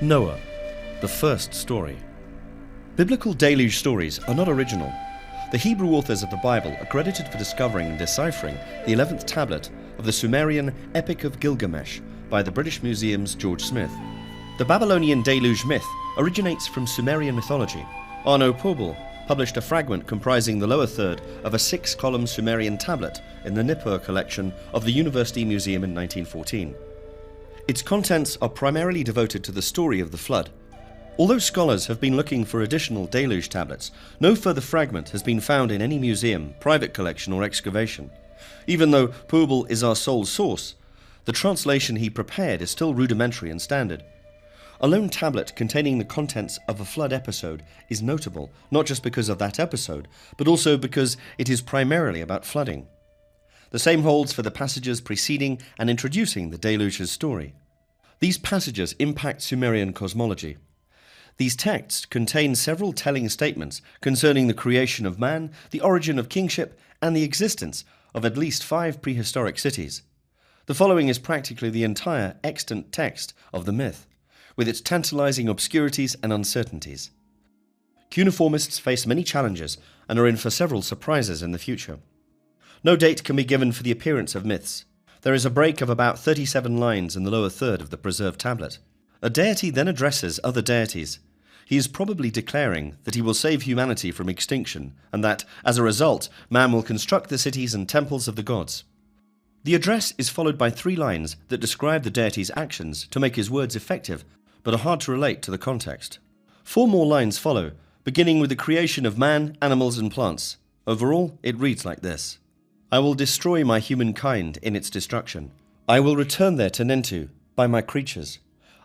Noah, the first story. Biblical deluge stories are not original. The Hebrew authors of the Bible are credited for discovering and deciphering the 11th tablet of the Sumerian Epic of Gilgamesh by the British Museum's George Smith. The Babylonian deluge myth originates from Sumerian mythology. Arno Pobel published a fragment comprising the lower third of a 6-column Sumerian tablet in the Nippur collection of the University Museum in 1914. Its contents are primarily devoted to the story of the flood. Although scholars have been looking for additional deluge tablets, no further fragment has been found in any museum, private collection or excavation. Even though Pobel is our sole source, the translation he prepared is still rudimentary and standard. A lone tablet containing the contents of a flood episode is notable, not just because of that episode, but also because it is primarily about flooding. The same holds for the passages preceding and introducing the deluge's story. These passages impact Sumerian cosmology. These texts contain several telling statements concerning the creation of man, the origin of kingship, and the existence of at least 5 prehistoric cities. The following is practically the entire extant text of the myth, with its tantalizing obscurities and uncertainties. Cuneiformists face many challenges and are in for several surprises in the future. No date can be given for the appearance of myths. There is a break of about 37 lines in the lower third of the preserved tablet. A deity then addresses other deities. He is probably declaring that he will save humanity from extinction and that, as a result, man will construct the cities and temples of the gods. The address is followed by 3 lines that describe the deity's actions to make his words effective, but are hard to relate to the context. 4 more lines follow, beginning with the creation of man, animals and plants. Overall, it reads like this. I will destroy my humankind in its destruction. I will return there to Nintu by my creatures.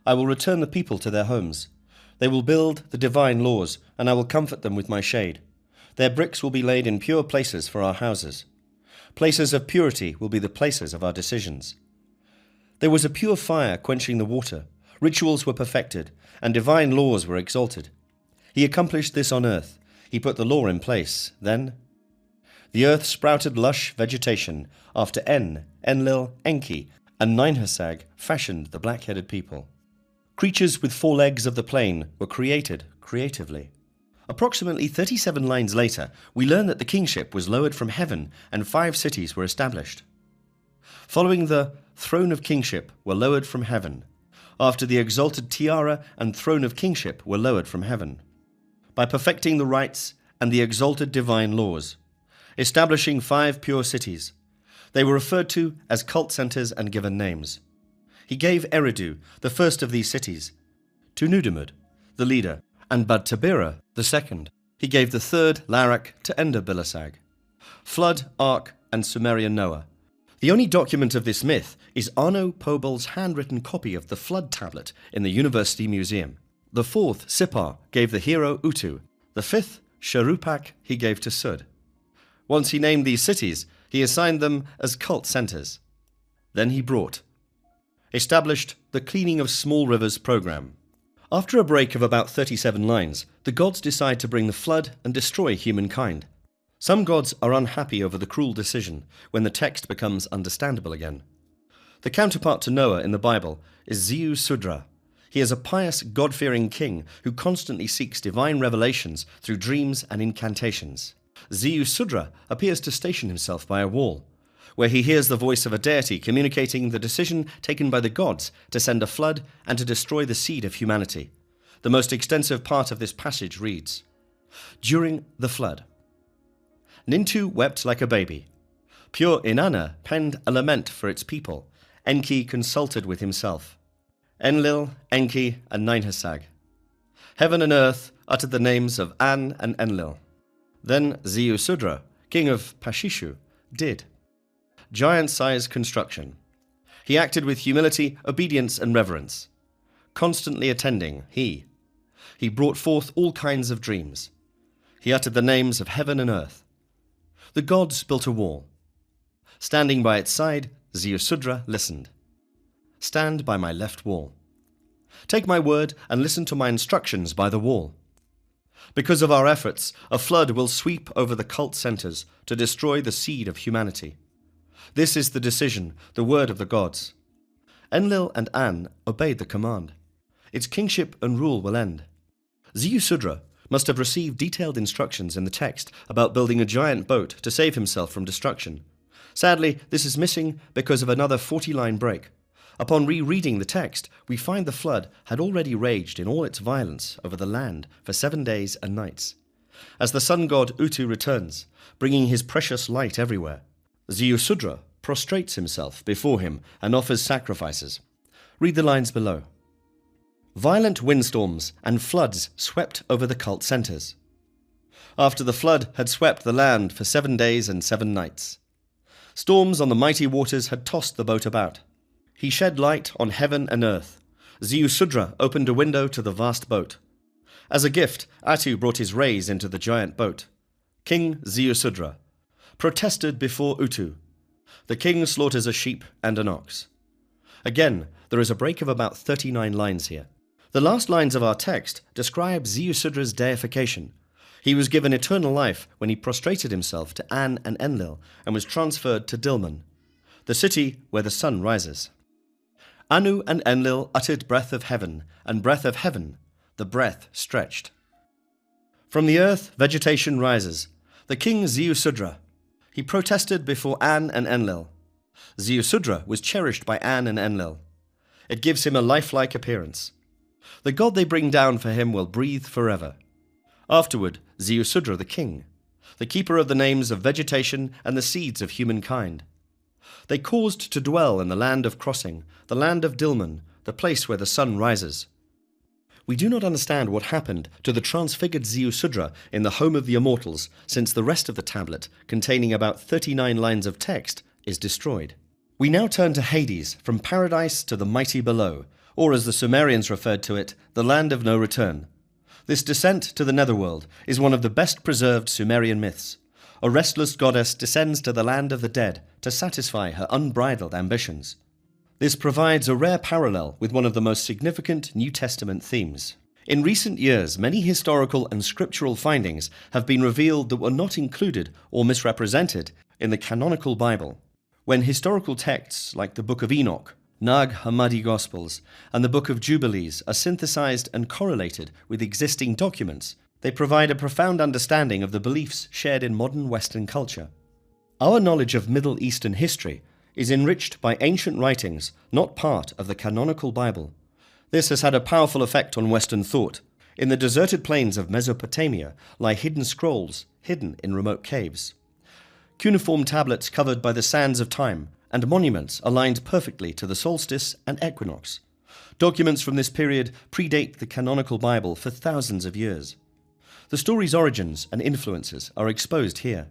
I will return the people to their homes. They will build the divine laws, and I will comfort them with my shade. Their bricks will be laid in pure places for our houses. Places of purity will be the places of our decisions. There was a pure fire quenching the water. Rituals were perfected, and divine laws were exalted. He accomplished this on earth. He put the law in place. Then the earth sprouted lush vegetation after Enlil, Enki, and Ninhursag fashioned the black-headed people. Creatures with 4 legs of the plain were created creatively. Approximately 37 lines later, we learn that the kingship was lowered from heaven and 5 cities were established. Following the throne of kingship were lowered from heaven, after the exalted tiara and throne of kingship were lowered from heaven, by perfecting the rites and the exalted divine laws, establishing 5 pure cities. They were referred to as cult centers and given names. He gave Eridu, the first of these cities, to Nudimmud, the leader, and Bad-Tabira, the second. He gave the third, Larak, to Ender-Bilasag. Flood, Ark, and Sumerian Noah. The only document of this myth is Arno Pobel's handwritten copy of the flood tablet in the University Museum. The 4th, Sipar, gave the hero Utu. The 5th, Sharupak, he gave to Sud. Once he named these cities, he assigned them as cult centers. Then he established the Cleaning of Small Rivers program. After a break of about 37 lines, the gods decide to bring the flood and destroy humankind. Some gods are unhappy over the cruel decision when the text becomes understandable again. The counterpart to Noah in the Bible is Ziu-Sudra. He is a pious, God-fearing king who constantly seeks divine revelations through dreams and incantations. Ziu-Sudra appears to station himself by a wall, where he hears the voice of a deity communicating the decision taken by the gods to send a flood and to destroy the seed of humanity. The most extensive part of this passage reads, During the flood, Nintu wept like a baby. Pure Inanna penned a lament for its people. Enki consulted with himself. Enlil, Enki, and Ninhursag. Heaven and earth uttered the names of An and Enlil. Then Ziu-Sudra, king of Pashishu, did. Giant-sized construction. He acted with humility, obedience, and reverence. Constantly attending, he brought forth all kinds of dreams. He uttered the names of heaven and earth. The gods built a wall. Standing by its side, Ziu-Sudra listened. Stand by my left wall. Take my word and listen to my instructions by the wall. Because of our efforts, a flood will sweep over the cult centers to destroy the seed of humanity. This is the decision, the word of the gods. Enlil and An obeyed the command. its kingship and rule will end. Ziusudra must have received detailed instructions in the text about building a giant boat to save himself from destruction. Sadly, this is missing because of another 40-line break. Upon rereading the text, we find the flood had already raged in all its violence over the land for 7 days and nights. As the sun god Utu returns, bringing his precious light everywhere, Ziusudra prostrates himself before him and offers sacrifices. Read the lines below. Violent windstorms and floods swept over the cult centers. After the flood had swept the land for 7 days and 7 nights. Storms on the mighty waters had tossed the boat about. He shed light on heaven and earth. Ziusudra opened a window to the vast boat. As a gift, Atu brought his rays into the giant boat. King Ziusudra protested before Utu. The king slaughters a sheep and an ox. Again, there is a break of about 39 lines here. The last lines of our text describe Ziusudra's deification. He was given eternal life when he prostrated himself to An and Enlil and was transferred to Dilmun, the city where the sun rises. Anu and Enlil uttered breath of heaven, and breath of heaven, the breath stretched. From the earth, vegetation rises. The king Ziusudra. He protested before An and Enlil. Ziusudra was cherished by An and Enlil. It gives him a lifelike appearance. The god they bring down for him will breathe forever. Afterward, Ziusudra the king, the keeper of the names of vegetation and the seeds of humankind. They caused to dwell in the land of crossing, the land of Dilmun, the place where the sun rises. We do not understand what happened to the transfigured Ziusudra in the home of the immortals, since the rest of the tablet, containing about 39 lines of text, is destroyed. We now turn to Hades, from paradise to the mighty below, or as the Sumerians referred to it, the land of no return. This descent to the netherworld is one of the best preserved Sumerian myths. A restless goddess descends to the land of the dead to satisfy her unbridled ambitions. This provides a rare parallel with one of the most significant New Testament themes. In recent years, many historical and scriptural findings have been revealed that were not included or misrepresented in the canonical Bible. When historical texts like the Book of Enoch, Nag Hammadi Gospels, and the Book of Jubilees are synthesized and correlated with existing documents, they provide a profound understanding of the beliefs shared in modern Western culture. Our knowledge of Middle Eastern history is enriched by ancient writings not part of the canonical Bible. This has had a powerful effect on Western thought. In the deserted plains of Mesopotamia lie hidden scrolls hidden in remote caves, cuneiform tablets covered by the sands of time, and monuments aligned perfectly to the solstice and equinox. Documents from this period predate the canonical Bible for thousands of years. The story's origins and influences are exposed here.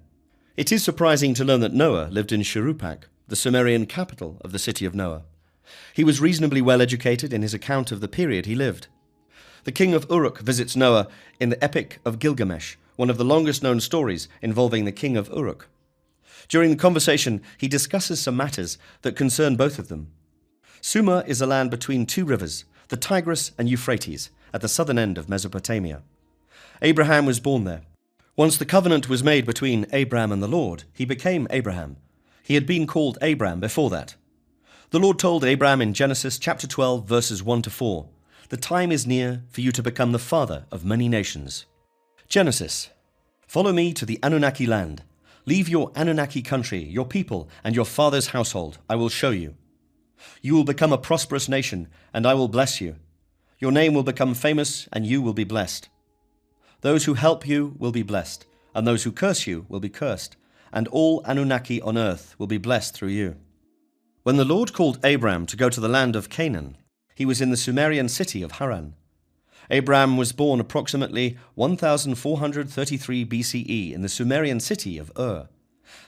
It is surprising to learn that Noah lived in Shuruppak, the Sumerian capital of the city of Noah. He was reasonably well educated in his account of the period he lived. The king of Uruk visits Noah in the Epic of Gilgamesh, one of the longest known stories involving the king of Uruk. During the conversation, he discusses some matters that concern both of them. Sumer is a land between two rivers, the Tigris and Euphrates, at the southern end of Mesopotamia. Abraham was born there. Once the covenant was made between Abram and the Lord, he became Abraham. He had been called Abram before that. The Lord told Abram in Genesis chapter 12, verses 1 to 4, "The time is near for you to become the father of many nations." Genesis. "Follow me to the Anunnaki land. Leave your Anunnaki country, your people, and your father's household. I will show you. You will become a prosperous nation, and I will bless you. Your name will become famous, and you will be blessed. Those who help you will be blessed, and those who curse you will be cursed, and all Anunnaki on earth will be blessed through you." When the Lord called Abram to go to the land of Canaan, he was in the Sumerian city of Haran. Abram was born approximately 1433 BCE in the Sumerian city of Ur.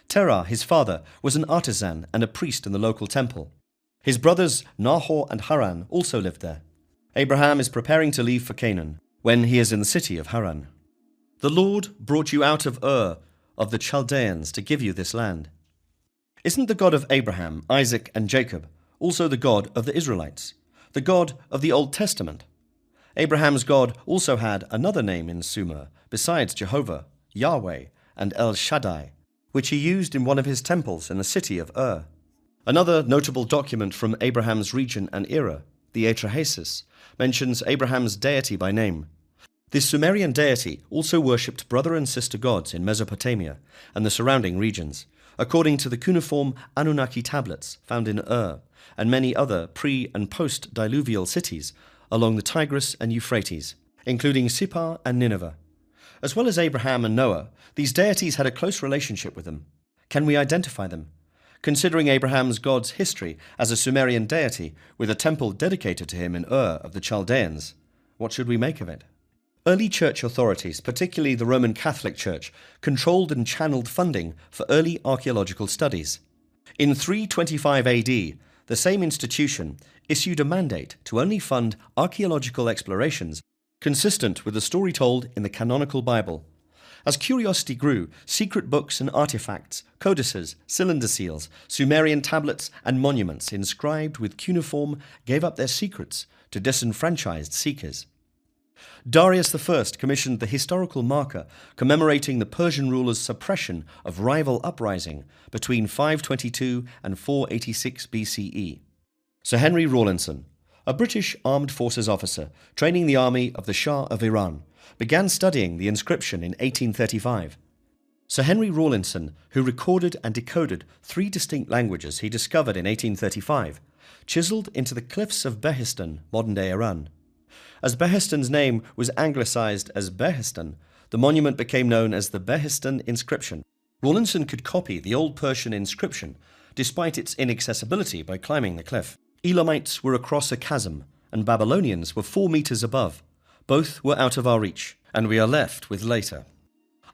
Terah, his father, was an artisan and a priest in the local temple. His brothers Nahor and Haran also lived there. Abraham is preparing to leave for Canaan when he is in the city of Haran. "The Lord brought you out of Ur of the Chaldeans to give you this land." Isn't the God of Abraham, Isaac, and Jacob also the God of the Israelites, the God of the Old Testament? Abraham's God also had another name in Sumer besides Jehovah, Yahweh, and El Shaddai, which he used in one of his temples in the city of Ur. Another notable document from Abraham's region and era, the Atrahasis, mentions Abraham's deity by name. This Sumerian deity also worshipped brother and sister gods in Mesopotamia and the surrounding regions, according to the cuneiform Anunnaki tablets found in Ur and many other pre- and post-diluvial cities along the Tigris and Euphrates, including Sippar and Nineveh. As well as Abraham and Noah, these deities had a close relationship with them. Can we identify them? Considering Abraham's god's history as a Sumerian deity with a temple dedicated to him in Ur of the Chaldeans, what should we make of it? Early church authorities, particularly the Roman Catholic Church, controlled and channeled funding for early archaeological studies. In 325 AD, the same institution issued a mandate to only fund archaeological explorations consistent with the story told in the canonical Bible. As curiosity grew, secret books and artifacts, codices, cylinder seals, Sumerian tablets and monuments inscribed with cuneiform gave up their secrets to disenfranchised seekers. Darius I commissioned the historical marker commemorating the Persian ruler's suppression of rival uprising between 522 and 486 BCE. Sir Henry Rawlinson, a British armed forces officer training the army of the Shah of Iran, began studying the inscription in 1835. Sir Henry Rawlinson, who recorded and decoded 3 distinct languages he discovered in 1835, chiselled into the cliffs of Behistun, modern-day Iran. As Behistan's name was anglicised as Behistun, the monument became known as the Behistun inscription. Rawlinson could copy the Old Persian inscription, despite its inaccessibility by climbing the cliff. Elamites were across a chasm, and Babylonians were 4 meters above. Both were out of our reach, and we are left with later.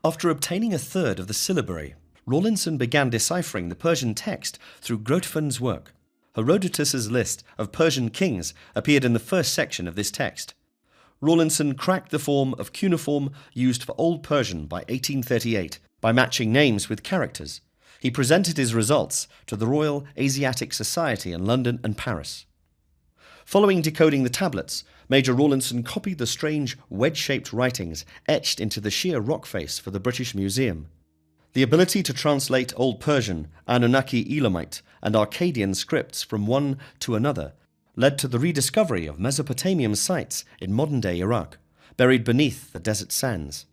After obtaining a third of the syllabary, Rawlinson began deciphering the Persian text through Grotefend's work. Herodotus's list of Persian kings appeared in the first section of this text. Rawlinson cracked the form of cuneiform used for Old Persian by 1838 by matching names with characters. He presented his results to the Royal Asiatic Society in London and Paris. Following decoding the tablets, Major Rawlinson copied the strange wedge-shaped writings etched into the sheer rock face for the British Museum. The ability to translate Old Persian, Anunnaki Elamite, and Akkadian scripts from one to another led to the rediscovery of Mesopotamian sites in modern-day Iraq, buried beneath the desert sands.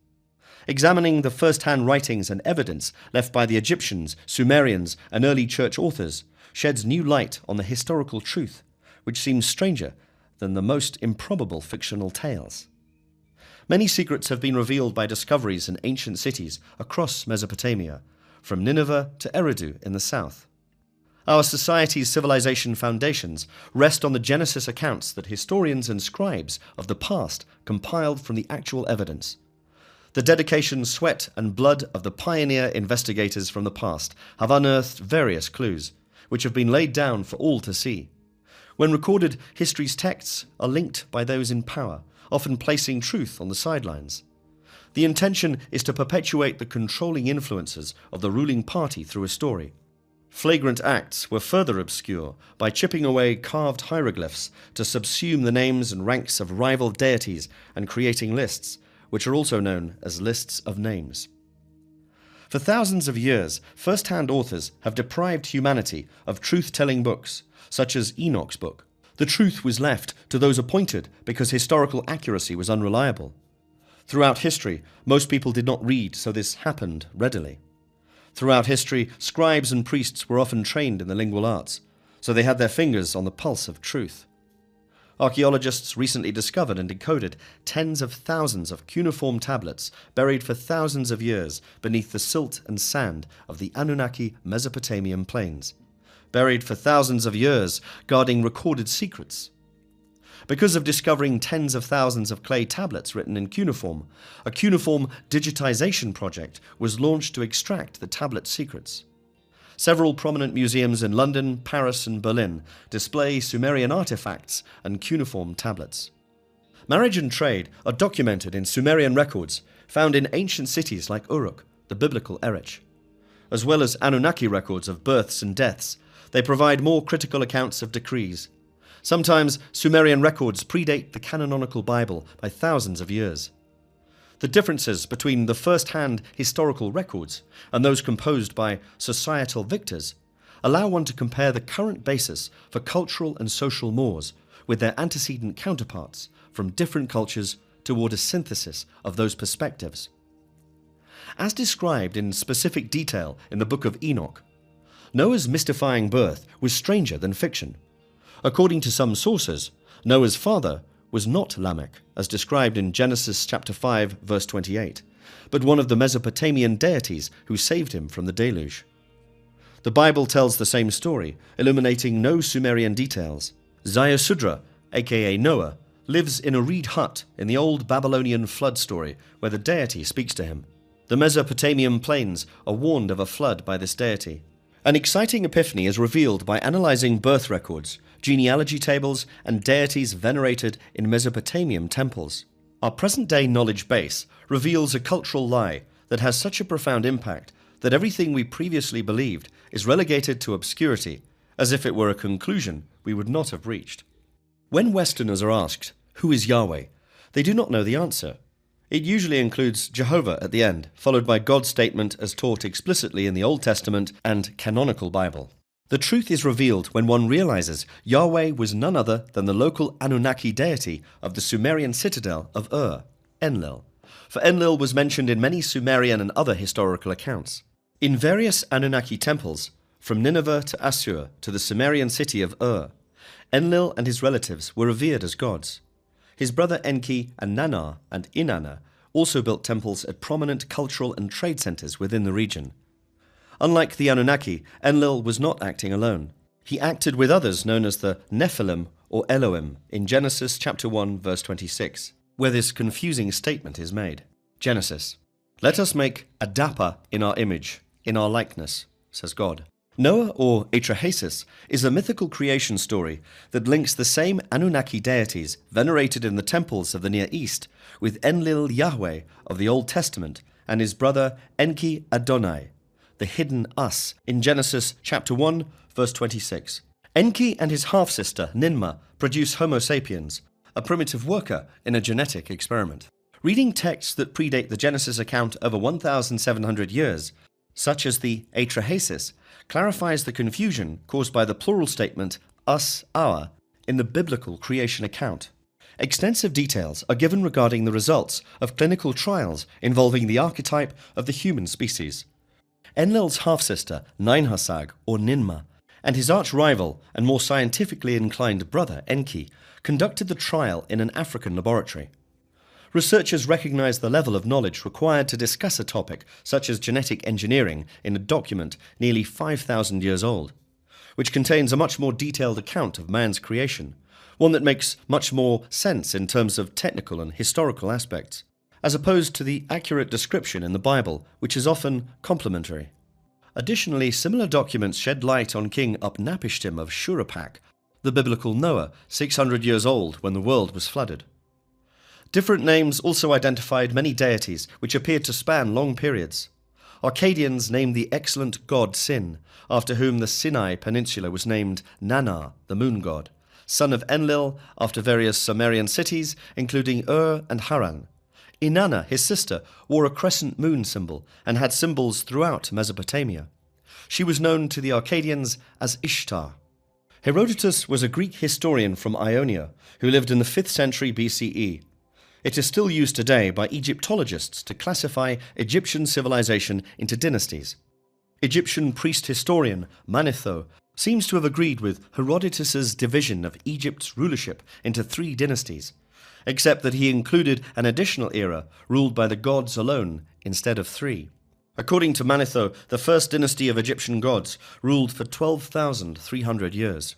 Examining the first-hand writings and evidence left by the Egyptians, Sumerians, and early church authors sheds new light on the historical truth, which seems stranger than the most improbable fictional tales. Many secrets have been revealed by discoveries in ancient cities across Mesopotamia, from Nineveh to Eridu in the south. Our society's civilization foundations rest on the Genesis accounts that historians and scribes of the past compiled from the actual evidence. The dedication, sweat, and blood of the pioneer investigators from the past have unearthed various clues, which have been laid down for all to see. When recorded, history's texts are linked by those in power, often placing truth on the sidelines. The intention is to perpetuate the controlling influences of the ruling party through a story. Flagrant acts were further obscure by chipping away carved hieroglyphs to subsume the names and ranks of rival deities and creating lists, which are also known as lists of names. For thousands of years, first-hand authors have deprived humanity of truth-telling books, such as Enoch's book. The truth was left to those appointed because historical accuracy was unreliable. Throughout history, most people did not read, so this happened readily. Throughout history, scribes and priests were often trained in the lingual arts, so they had their fingers on the pulse of truth. Archaeologists recently discovered and decoded tens of thousands of cuneiform tablets buried for thousands of years beneath the silt and sand of the Anunnaki Mesopotamian plains. Buried for thousands of years, guarding recorded secrets. Because of discovering tens of thousands of clay tablets written in cuneiform, a cuneiform digitization project was launched to extract the tablet secrets. Several prominent museums in London, Paris, and Berlin display Sumerian artifacts and cuneiform tablets. Marriage and trade are documented in Sumerian records found in ancient cities like Uruk, the biblical Erech. As well as Anunnaki records of births and deaths, they provide more critical accounts of decrees. Sometimes Sumerian records predate the canonical Bible by thousands of years. The differences between the first-hand historical records and those composed by societal victors allow one to compare the current basis for cultural and social mores with their antecedent counterparts from different cultures toward a synthesis of those perspectives. As described in specific detail in the Book of Enoch, Noah's mystifying birth was stranger than fiction. According to some sources, Noah's father was not Lamech, as described in Genesis chapter 5, verse 28, but one of the Mesopotamian deities who saved him from the deluge. The Bible tells the same story, illuminating no Sumerian details. Ziusudra, aka Noah, lives in a reed hut in the old Babylonian flood story where the deity speaks to him. The Mesopotamian plains are warned of a flood by this deity. An exciting epiphany is revealed by analyzing birth records, genealogy tables, and deities venerated in Mesopotamian temples. Our present-day knowledge base reveals a cultural lie that has such a profound impact that everything we previously believed is relegated to obscurity, as if it were a conclusion we would not have reached. When Westerners are asked, "Who is Yahweh?" they do not know the answer. It usually includes Jehovah at the end, followed by God's statement as taught explicitly in the Old Testament and canonical Bible. The truth is revealed when one realizes Yahweh was none other than the local Anunnaki deity of the Sumerian citadel of Enlil, for Enlil was mentioned in many Sumerian and other historical accounts. In various Anunnaki temples, from Nineveh to Assur to the Sumerian city of Enlil and his relatives were revered as gods. His brother Enki and Ninna and Inanna also built temples at prominent cultural and trade centers within the region. Unlike the Anunnaki, Enlil was not acting alone. He acted with others known as the Nephilim or Elohim in Genesis chapter 1 verse 26, where this confusing statement is made. Genesis: "Let us make a dapper in our image, in our likeness," says God. Noah, or Atrahasis, is a mythical creation story that links the same Anunnaki deities venerated in the temples of the Near East with Enlil Yahweh of the Old Testament and his brother Enki Adonai, the hidden us, in Genesis chapter 1, verse 26. Enki and his half-sister Ninma produce Homo sapiens, a primitive worker in a genetic experiment. Reading texts that predate the Genesis account over 1,700 years, such as the Atrahasis, clarifies the confusion caused by the plural statement us, our, in the biblical creation account. Extensive details are given regarding the results of clinical trials involving the archetype of the human species. Enlil's half-sister, Ninhasag, or Ninma, and his arch-rival and more scientifically inclined brother, Enki, conducted the trial in an African laboratory. Researchers recognize the level of knowledge required to discuss a topic such as genetic engineering in a document nearly 5,000 years old, which contains a much more detailed account of man's creation, one that makes much more sense in terms of technical and historical aspects, as opposed to the accurate description in the Bible, which is often complementary. Additionally, similar documents shed light on King Upnapishtim of Shuruppak, the biblical Noah, 600 years old when the world was flooded. Different names also identified many deities which appeared to span long periods. Akkadians named the excellent god Sin, after whom the Sinai Peninsula was named Nanna, the moon god, son of Enlil, after various Sumerian cities, including and Haran. Inanna, his sister, wore a crescent moon symbol and had symbols throughout Mesopotamia. She was known to the Akkadians as Ishtar. Herodotus was a Greek historian from Ionia who lived in the 5th century BCE. It is still used today by Egyptologists to classify Egyptian civilization into dynasties. Egyptian priest historian Manetho seems to have agreed with Herodotus's division of Egypt's rulership into 3 dynasties, except that he included an additional era ruled by the gods alone instead of 3. According to Manetho, the first dynasty of Egyptian gods ruled for 12,300 years.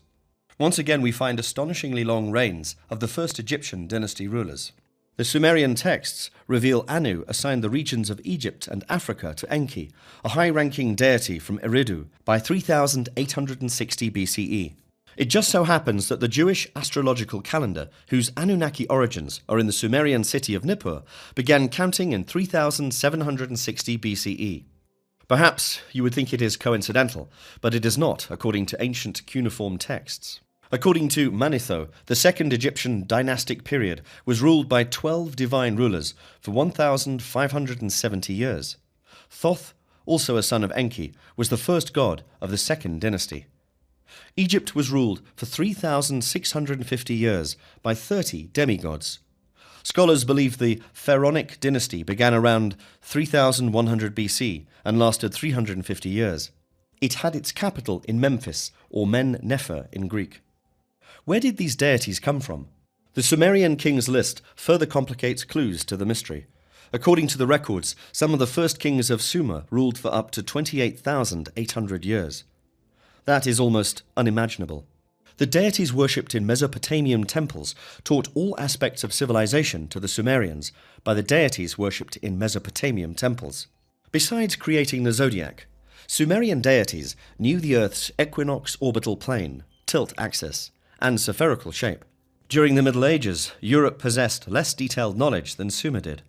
Once again, we find astonishingly long reigns of the first Egyptian dynasty rulers. The Sumerian texts reveal Anu assigned the regions of Egypt and Africa to Enki, a high-ranking deity from Eridu, by 3860 BCE. It just so happens that the Jewish astrological calendar, whose Anunnaki origins are in the Sumerian city of Nippur, began counting in 3760 BCE. Perhaps you would think it is coincidental, but it is not, according to ancient cuneiform texts. According to Manetho, the second Egyptian dynastic period was ruled by 12 divine rulers for 1,570 years. Thoth, also a son of Enki, was the first god of the second dynasty. Egypt was ruled for 3,650 years by 30 demigods. Scholars believe the Pharaonic dynasty began around 3100 BC and lasted 350 years. It had its capital in Memphis, or Men-Nefer in Greek. Where did these deities come from? The Sumerian kings list further complicates clues to the mystery. According to the records, some of the first kings of Sumer ruled for up to 28,800 years. That is almost unimaginable. The deities worshipped in Mesopotamian temples taught all aspects of civilization to the Sumerians by the deities worshipped in Mesopotamian temples. Besides creating the zodiac, Sumerian deities knew the Earth's equinox orbital plane, tilt axis, and spherical shape. During the Middle Ages, Europe possessed less detailed knowledge than Sumer did.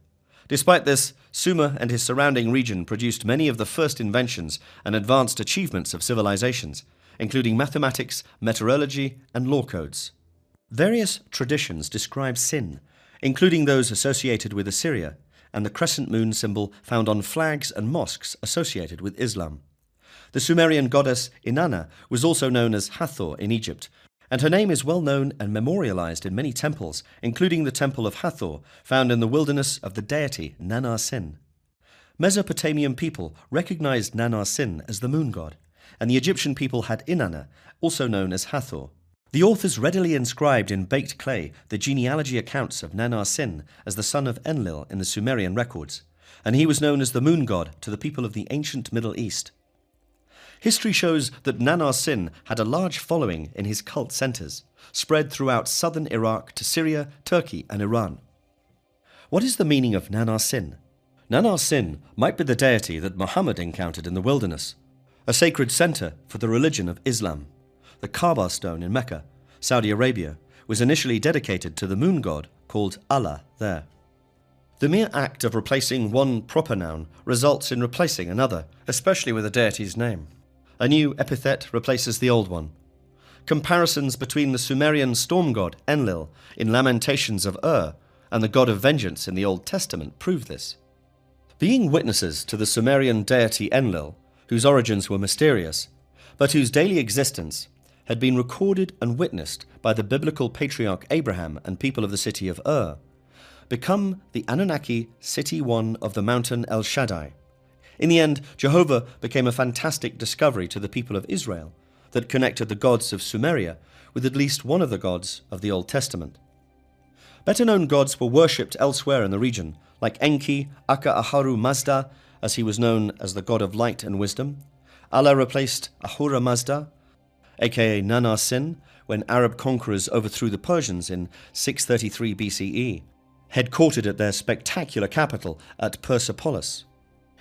Despite this, Sumer and his surrounding region produced many of the first inventions and advanced achievements of civilizations, including mathematics, meteorology, and law codes. Various traditions describe sin, including those associated with Assyria, and the crescent moon symbol found on flags and mosques associated with Islam. The Sumerian goddess Inanna was also known as Hathor in Egypt, and her name is well known and memorialized in many temples, including the Temple of Hathor, found in the wilderness of the deity Nannar-Sin. Mesopotamian people recognized Nannar-Sin as the moon god, and the Egyptian people had Inanna, also known as Hathor. The authors readily inscribed in baked clay the genealogy accounts of Nannar-Sin as the son of Enlil in the Sumerian records, and he was known as the moon god to the people of the ancient Middle East. History shows that Nannar-Sin had a large following in his cult centers, spread throughout southern Iraq to Syria, Turkey, and Iran. What is the meaning of Nannar-Sin? Nannar-Sin might be the deity that Muhammad encountered in the wilderness, a sacred center for the religion of Islam. The Kaaba stone in Mecca, Saudi Arabia, was initially dedicated to the moon god called Allah there. The mere act of replacing one proper noun results in replacing another, especially with a deity's name. A new epithet replaces the old one. Comparisons between the Sumerian storm god Enlil in Lamentations of and the god of vengeance in the Old Testament prove this. Being witnesses to the Sumerian deity Enlil, whose origins were mysterious, but whose daily existence had been recorded and witnessed by the biblical patriarch Abraham and people of the city of become the Anunnaki City One of the mountain El Shaddai. In the end, Jehovah became a fantastic discovery to the people of Israel that connected the gods of Sumeria with at least one of the gods of the Old Testament. Better-known gods were worshipped elsewhere in the region, like Enki, Aka Aharu Mazda, as he was known as the god of light and wisdom. Allah replaced Ahura Mazda, aka Nannar-Sin, when Arab conquerors overthrew the Persians in 633 BCE, headquartered at their spectacular capital at Persepolis.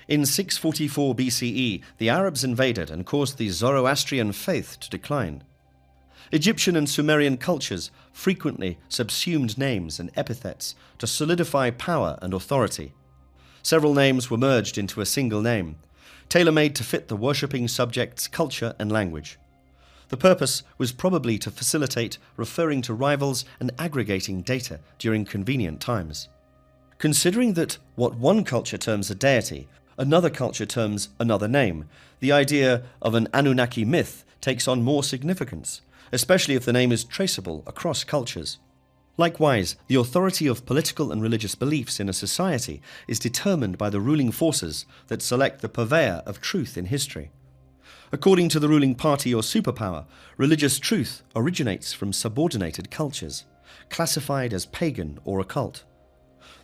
In 644 BCE, the Arabs invaded and caused the Zoroastrian faith to decline. Egyptian and Sumerian cultures frequently subsumed names and epithets to solidify power and authority. Several names were merged into a single name, tailor-made to fit the worshipping subject's culture and language. The purpose was probably to facilitate referring to rivals and aggregating data during convenient times. Considering that what one culture terms a deity, another culture terms another name, the idea of an Anunnaki myth takes on more significance, especially if the name is traceable across cultures. Likewise, the authority of political and religious beliefs in a society is determined by the ruling forces that select the purveyor of truth in history. According to the ruling party or superpower, religious truth originates from subordinated cultures, classified as pagan or occult.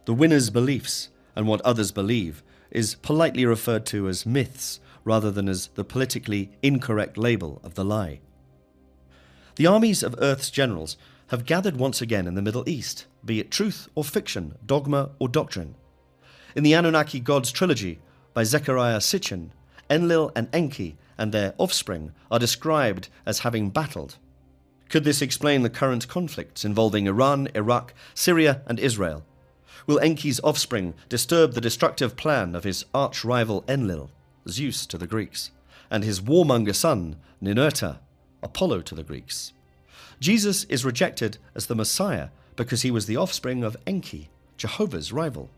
The winner's beliefs, and what others believe, is politely referred to as myths rather than as the politically incorrect label of the lie. The armies of Earth's generals have gathered once again in the Middle East, be it truth or fiction, dogma or doctrine. In the Anunnaki Gods trilogy by Zechariah Sitchin, Enlil and Enki and their offspring are described as having battled. Could this explain the current conflicts involving Iran, Iraq, Syria and Israel? Will Enki's offspring disturb the destructive plan of his arch-rival Enlil, Zeus to the Greeks, and his warmonger son, Ninurta, Apollo to the Greeks? Jesus is rejected as the Messiah because he was the offspring of Enki, Jehovah's rival.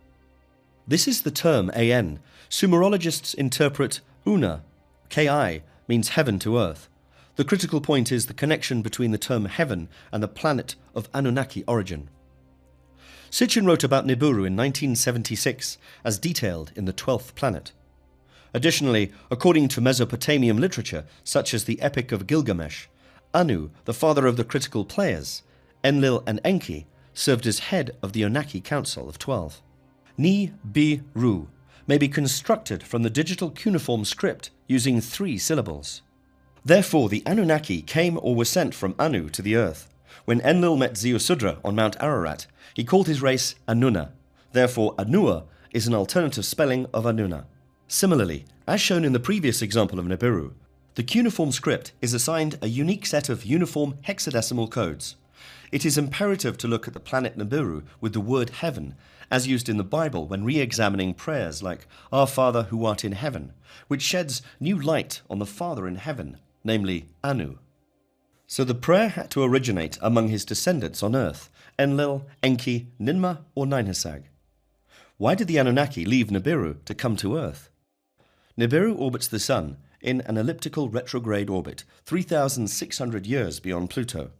This is the term An. Sumerologists interpret Una, Ki, means heaven to earth. The critical point is the connection between the term heaven and the planet of Anunnaki origin. Sitchin wrote about Nibiru in 1976 as detailed in the 12th planet. Additionally, according to Mesopotamian literature such as the Epic of Gilgamesh, Anu, the father of the critical players, Enlil and Enki, served as head of the Anunnaki Council of 12. Ni-bi-ru may be constructed from the digital cuneiform script using 3 syllables. Therefore, the Anunnaki came or were sent from Anu to the earth. When Enlil met Ziusudra on Mount Ararat, he called his race Anunna. Therefore, Anua is an alternative spelling of Anunna. Similarly, as shown in the previous example of Nibiru, the cuneiform script is assigned a unique set of uniform hexadecimal codes. It is imperative to look at the planet Nibiru with the word heaven, as used in the Bible when re-examining prayers like Our Father who art in heaven, which sheds new light on the Father in heaven, namely Anu. So the prayer had to originate among his descendants on earth, Enlil, Enki, Ninma or Ninhursag. Why did the Anunnaki leave Nibiru to come to earth? Nibiru orbits the Sun in an elliptical retrograde orbit 3,600 years beyond Pluto.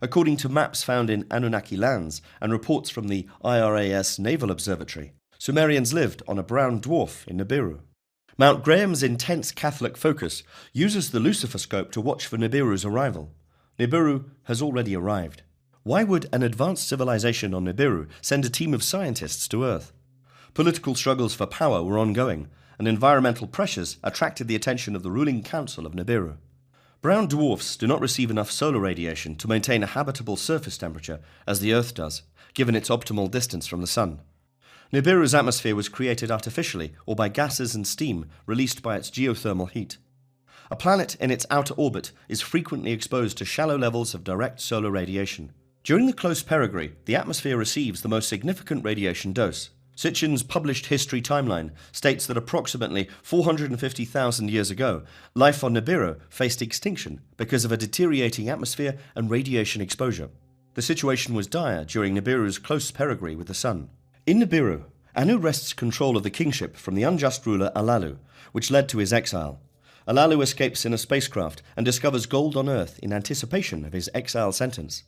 According to maps found in Anunnaki lands and reports from the IRAS Naval Observatory, Sumerians lived on a brown dwarf in Nibiru. Mount Graham's intense Catholic focus uses the Lucifer scope to watch for Nibiru's arrival. Nibiru has already arrived. Why would an advanced civilization on Nibiru send a team of scientists to Earth? Political struggles for power were ongoing, and environmental pressures attracted the attention of the ruling council of Nibiru. Brown dwarfs do not receive enough solar radiation to maintain a habitable surface temperature as the Earth does, given its optimal distance from the Sun. Nibiru's atmosphere was created artificially or by gases and steam released by its geothermal heat. A planet in its outer orbit is frequently exposed to shallow levels of direct solar radiation. During the close perigee, the atmosphere receives the most significant radiation dose. Sitchin's published history timeline states that approximately 450,000 years ago, life on Nibiru faced extinction because of a deteriorating atmosphere and radiation exposure. The situation was dire during Nibiru's close perigee with the Sun. In Nibiru, Anu wrests control of the kingship from the unjust ruler Alalu, which led to his exile. Alalu escapes in a spacecraft and discovers gold on Earth in anticipation of his exile sentence.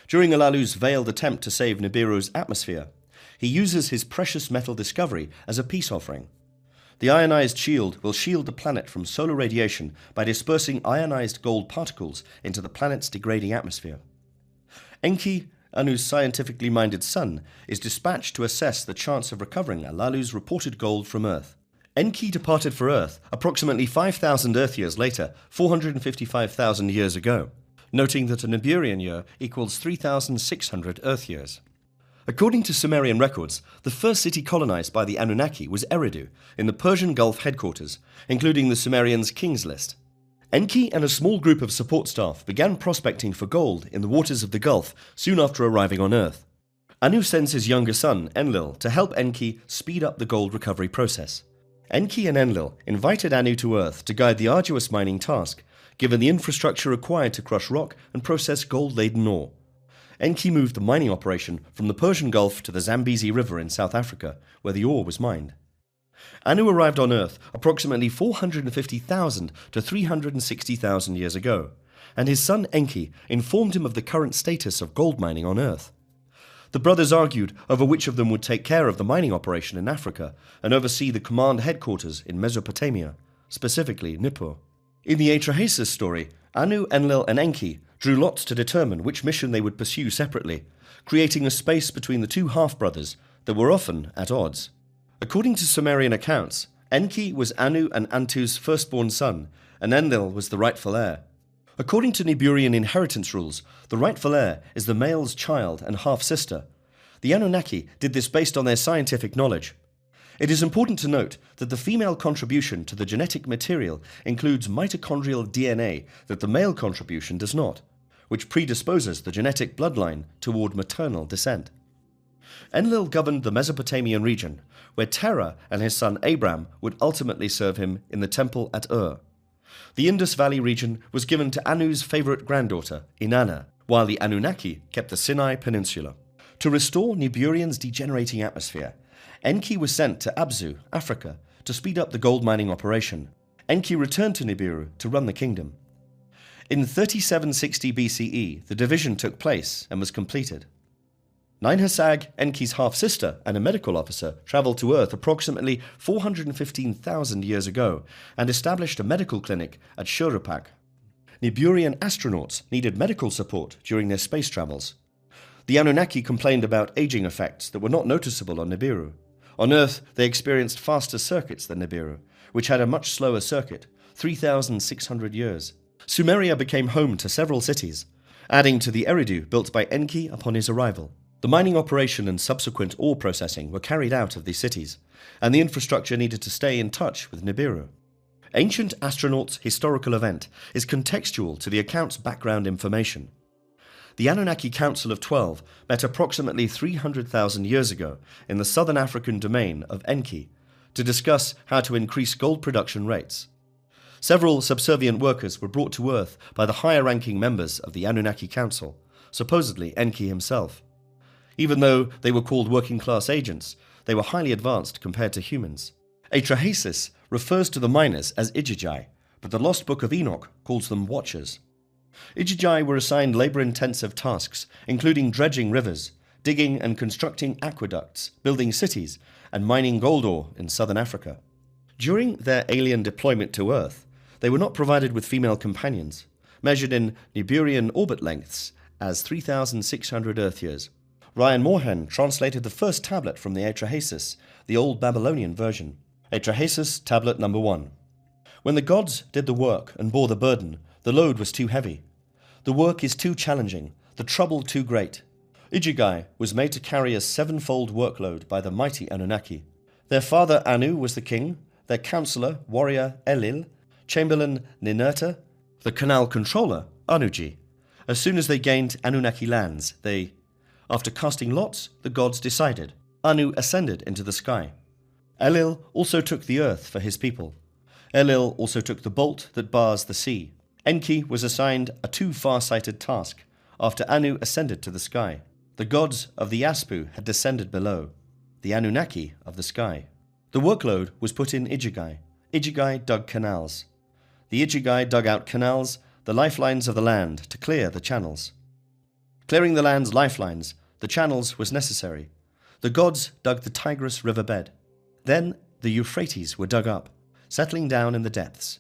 During Alalu's veiled attempt to save Nibiru's atmosphere, he uses his precious metal discovery as a peace offering. The ionized shield will shield the planet from solar radiation by dispersing ionized gold particles into the planet's degrading atmosphere. Enki, Anu's scientifically minded son, is dispatched to assess the chance of recovering Alalu's reported gold from Earth. Enki departed for Earth approximately 5,000 Earth years later, 455,000 years ago, noting that a Nibirian year equals 3,600 Earth years. According to Sumerian records, the first city colonized by the Anunnaki was Eridu, in the Persian Gulf headquarters, including the Sumerians' King's List. Enki and a small group of support staff began prospecting for gold in the waters of the Gulf soon after arriving on Earth. Anu sends his younger son, Enlil, to help Enki speed up the gold recovery process. Enki and Enlil invited Anu to Earth to guide the arduous mining task, given the infrastructure required to crush rock and process gold-laden ore. Enki moved the mining operation from the Persian Gulf to the Zambezi River in South Africa, where the ore was mined. Anu arrived on Earth approximately 450,000 to 360,000 years ago, and his son Enki informed him of the current status of gold mining on Earth. The brothers argued over which of them would take care of the mining operation in Africa and oversee the command headquarters in Mesopotamia, specifically Nippur. In the Atrahasis story, Anu, Enlil, and Enki drew lots to determine which mission they would pursue separately, creating a space between the two half-brothers that were often at odds. According to Sumerian accounts, Enki was Anu and Antu's firstborn son, and Enlil was the rightful heir. According to Niburian inheritance rules, the rightful heir is the male's child and half-sister. The Anunnaki did this based on their scientific knowledge. It is important to note that the female contribution to the genetic material includes mitochondrial DNA that the male contribution does not, which predisposes the genetic bloodline toward maternal descent. Enlil governed the Mesopotamian region, where Terah and his son Abram would ultimately serve him in the temple at Ur. The Indus Valley region was given to Anu's favorite granddaughter, Inanna, while the Anunnaki kept the Sinai Peninsula. To restore Niburian's degenerating atmosphere, Enki was sent to Abzu, Africa, to speed up the gold mining operation. Enki returned to Nibiru to run the kingdom. In 3760 BCE, the division took place and was completed. Ninhursag, Enki's half-sister and a medical officer, travelled to Earth approximately 415,000 years ago and established a medical clinic at Shuruppak. Niburian astronauts needed medical support during their space travels. The Anunnaki complained about aging effects that were not noticeable on Nibiru. On Earth, they experienced faster circuits than Nibiru, which had a much slower circuit, 3,600 years. Sumeria became home to several cities, adding to the Eridu built by Enki upon his arrival. The mining operation and subsequent ore processing were carried out of these cities, and the infrastructure needed to stay in touch with Nibiru. Ancient astronauts' historical event is contextual to the account's background information. The Anunnaki Council of 12 met approximately 300,000 years ago in the southern African domain of Enki to discuss how to increase gold production rates. Several subservient workers were brought to Earth by the higher-ranking members of the Anunnaki Council, supposedly Enki himself. Even though they were called working-class agents, they were highly advanced compared to humans. Atrahasis refers to the miners as Igigi, but the Lost Book of Enoch calls them Watchers. Igigi were assigned labour-intensive tasks, including dredging rivers, digging and constructing aqueducts, building cities, and mining gold ore in southern Africa. During their alien deployment to Earth, they were not provided with female companions, measured in Niburian orbit lengths as 3,600 Earth years. Ryan Morhen translated the first tablet from the Atrahasis, the Old Babylonian version. Atrahasis, tablet number 1. When the gods did the work and bore the burden, the load was too heavy. The work is too challenging, the trouble too great. Igigi was made to carry a sevenfold workload by the mighty Anunnaki. Their father Anu was the king, their counselor, warrior Elil, chamberlain Ninurta, the canal controller Anuji. As soon as they gained Anunnaki lands, after casting lots, the gods decided. Anu ascended into the sky. Elil also took the earth for his people. Elil also took the bolt that bars the sea. Enki was assigned a too far-sighted task after Anu ascended to the sky. The gods of the Aspu had descended below, the Anunnaki of the sky. The workload was put in Igigi. Igigi dug canals. The Igigi dug out canals, the lifelines of the land, to clear the channels. Clearing the land's lifelines, the channels, was necessary. The gods dug the Tigris riverbed. Then the Euphrates were dug up, settling down in the depths.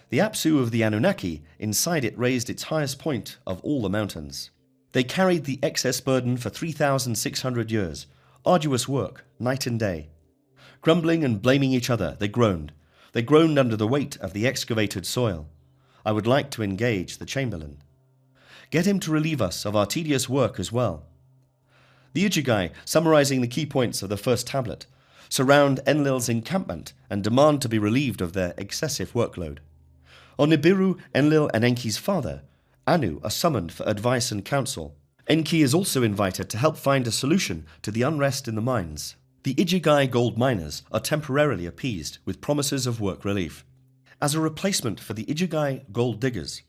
The Apsu of the Anunnaki inside it raised its highest point of all the mountains. They carried the excess burden for 3,600 years, arduous work, night and day. Grumbling and blaming each other, they groaned. They groaned under the weight of the excavated soil. I would like to engage the chamberlain. Get him to relieve us of our tedious work as well. The Igigi, summarizing the key points of the first tablet, surround Enlil's encampment and demand to be relieved of their excessive workload. On Nibiru, Enlil and Enki's father, Anu, are summoned for advice and counsel. Enki is also invited to help find a solution to the unrest in the mines. The Igigi gold miners are temporarily appeased with promises of work relief. As a replacement for the Igigi gold diggers,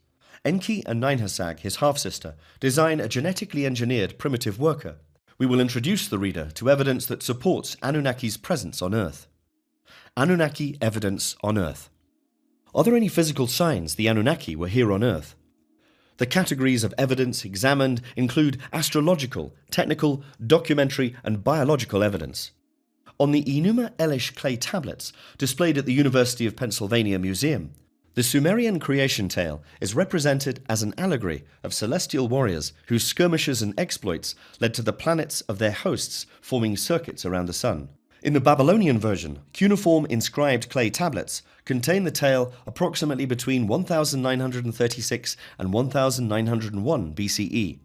Enki and Ninhursag, his half-sister, design a genetically engineered primitive worker. We will introduce the reader to evidence that supports Anunnaki's presence on Earth. Anunnaki Evidence on Earth. Are there any physical signs the Anunnaki were here on Earth? The categories of evidence examined include astrological, technical, documentary, and biological evidence. On the Enuma Elish clay tablets displayed at the University of Pennsylvania Museum, the Sumerian creation tale is represented as an allegory of celestial warriors whose skirmishes and exploits led to the planets of their hosts forming circuits around the sun. In the Babylonian version, cuneiform inscribed clay tablets contain the tale approximately between 1936 and 1901 BCE.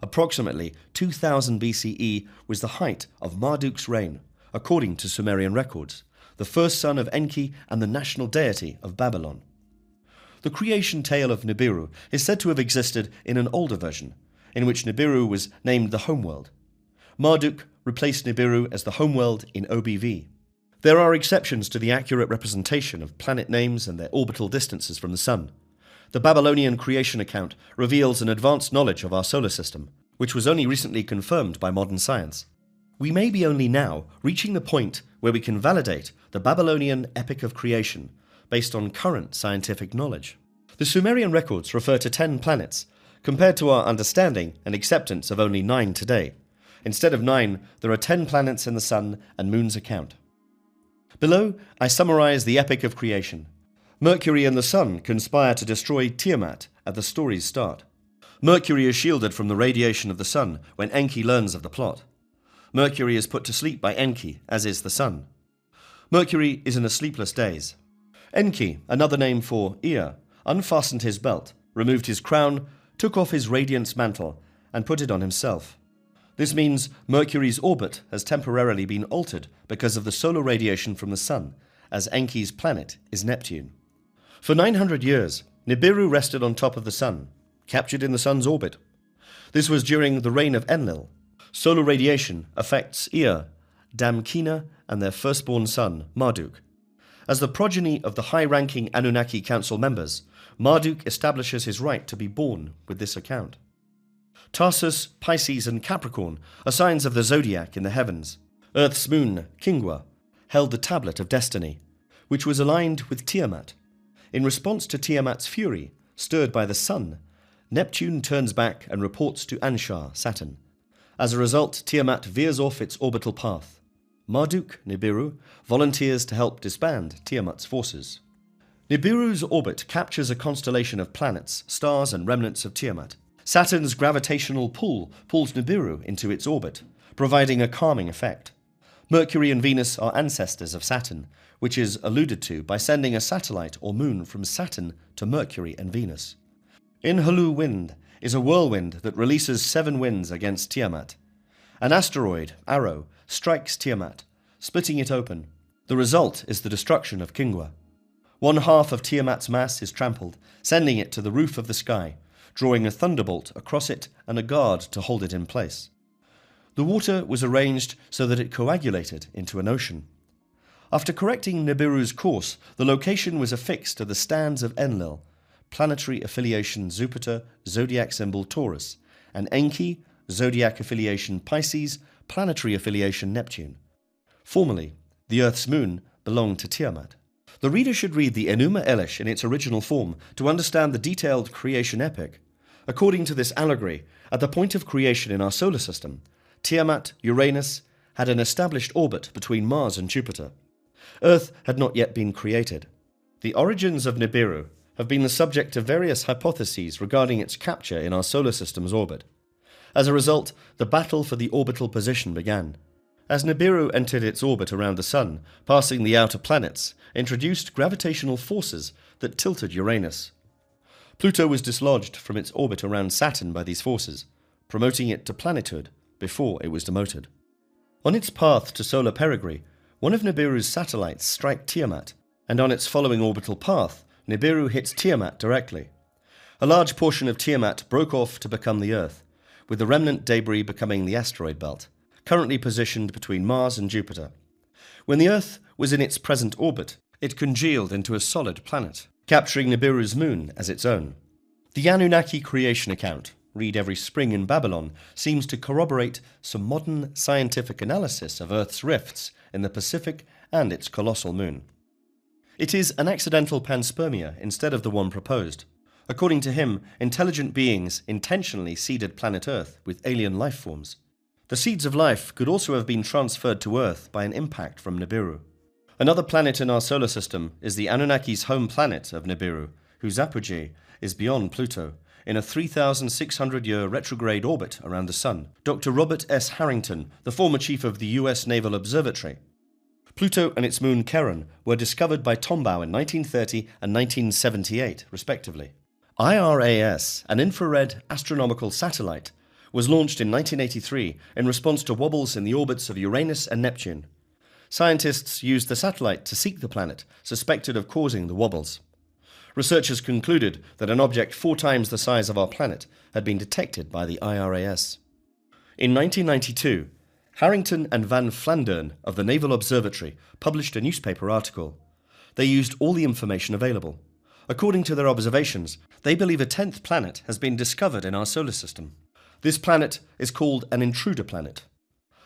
Approximately 2000 BCE was the height of Marduk's reign, according to Sumerian records, the first son of Enki and the national deity of Babylon. The creation tale of Nibiru is said to have existed in an older version, in which Nibiru was named the homeworld. Marduk replaced Nibiru as the homeworld in OBV. There are exceptions to the accurate representation of planet names and their orbital distances from the Sun. The Babylonian creation account reveals an advanced knowledge of our solar system, which was only recently confirmed by modern science. We may be only now reaching the point where we can validate the Babylonian epic of creation based on current scientific knowledge. The Sumerian records refer to 10 planets, compared to our understanding and acceptance of only 9 today. Instead of 9, there are 10 planets in the Sun and Moon's account. Below, I summarize the epic of creation. Mercury and the Sun conspire to destroy Tiamat at the story's start. Mercury is shielded from the radiation of the Sun when Enki learns of the plot. Mercury is put to sleep by Enki, as is the Sun. Mercury is in a sleepless daze. Enki, another name for Ea, unfastened his belt, removed his crown, took off his radiance mantle, and put it on himself. This means Mercury's orbit has temporarily been altered because of the solar radiation from the Sun, as Enki's planet is Neptune. For 900 years, Nibiru rested on top of the Sun, captured in the Sun's orbit. This was during the reign of Enlil. Solar radiation affects Ea, Damkina, and their firstborn son, Marduk. As the progeny of the high-ranking Anunnaki Council members, Marduk establishes his right to be born with this account. Tarsus, Pisces, and Capricorn are signs of the zodiac in the heavens. Earth's moon, Kingwa, held the tablet of destiny, which was aligned with Tiamat. In response to Tiamat's fury, stirred by the sun, Neptune turns back and reports to Anshar, Saturn. As a result, Tiamat veers off its orbital path. Marduk, Nibiru, volunteers to help disband Tiamat's forces. Nibiru's orbit captures a constellation of planets, stars, and remnants of Tiamat. Saturn's gravitational pull pulls Nibiru into its orbit, providing a calming effect. Mercury and Venus are ancestors of Saturn, which is alluded to by sending a satellite or moon from Saturn to Mercury and Venus. In Hulu Wind is a whirlwind that releases 7 winds against Tiamat. An asteroid, Arrow, strikes Tiamat, splitting it open. The result is the destruction of Kingwa. 1/2 of Tiamat's mass is trampled, sending it to the roof of the sky, drawing a thunderbolt across it and a guard to hold it in place. The water was arranged so that it coagulated into an ocean. After correcting Nibiru's course, the location was affixed to the stands of Enlil, planetary affiliation Jupiter, zodiac symbol Taurus, and Enki, zodiac affiliation Pisces, planetary affiliation Neptune. Formerly, the Earth's moon belonged to Tiamat. The reader should read the Enuma Elish in its original form to understand the detailed creation epic. According to this allegory, at the point of creation in our solar system, Tiamat, Uranus, had an established orbit between Mars and Jupiter. Earth had not yet been created. The origins of Nibiru have been the subject of various hypotheses regarding its capture in our solar system's orbit. As a result, the battle for the orbital position began. As Nibiru entered its orbit around the Sun, passing the outer planets, introduced gravitational forces that tilted Uranus. Pluto was dislodged from its orbit around Saturn by these forces, promoting it to planethood before it was demoted. On its path to solar perigee, one of Nibiru's satellites struck Tiamat, and on its following orbital path, Nibiru hits Tiamat directly. A large portion of Tiamat broke off to become the Earth, with the remnant debris becoming the asteroid belt, currently positioned between Mars and Jupiter. When the Earth was in its present orbit, it congealed into a solid planet, capturing Nibiru's moon as its own. The Anunnaki Creation account, read every spring in Babylon, seems to corroborate some modern scientific analysis of Earth's rifts in the Pacific and its colossal moon. It is an accidental panspermia instead of the one proposed. According to him, intelligent beings intentionally seeded planet Earth with alien life forms. The seeds of life could also have been transferred to Earth by an impact from Nibiru. Another planet in our solar system is the Anunnaki's home planet of Nibiru, whose apogee is beyond Pluto, in a 3,600-year retrograde orbit around the Sun. Dr. Robert S. Harrington, the former chief of the U.S. Naval Observatory. Pluto and its moon Charon were discovered by Tombaugh in 1930 and 1978, respectively. IRAS, an infrared astronomical satellite, was launched in 1983 in response to wobbles in the orbits of Uranus and Neptune. Scientists used the satellite to seek the planet, suspected of causing the wobbles. Researchers concluded that an object 4 times the size of our planet had been detected by the IRAS. In 1992, Harrington and Van Flandern of the Naval Observatory published a newspaper article. They used all the information available. According to their observations, they believe a 10th planet has been discovered in our solar system. This planet is called an intruder planet.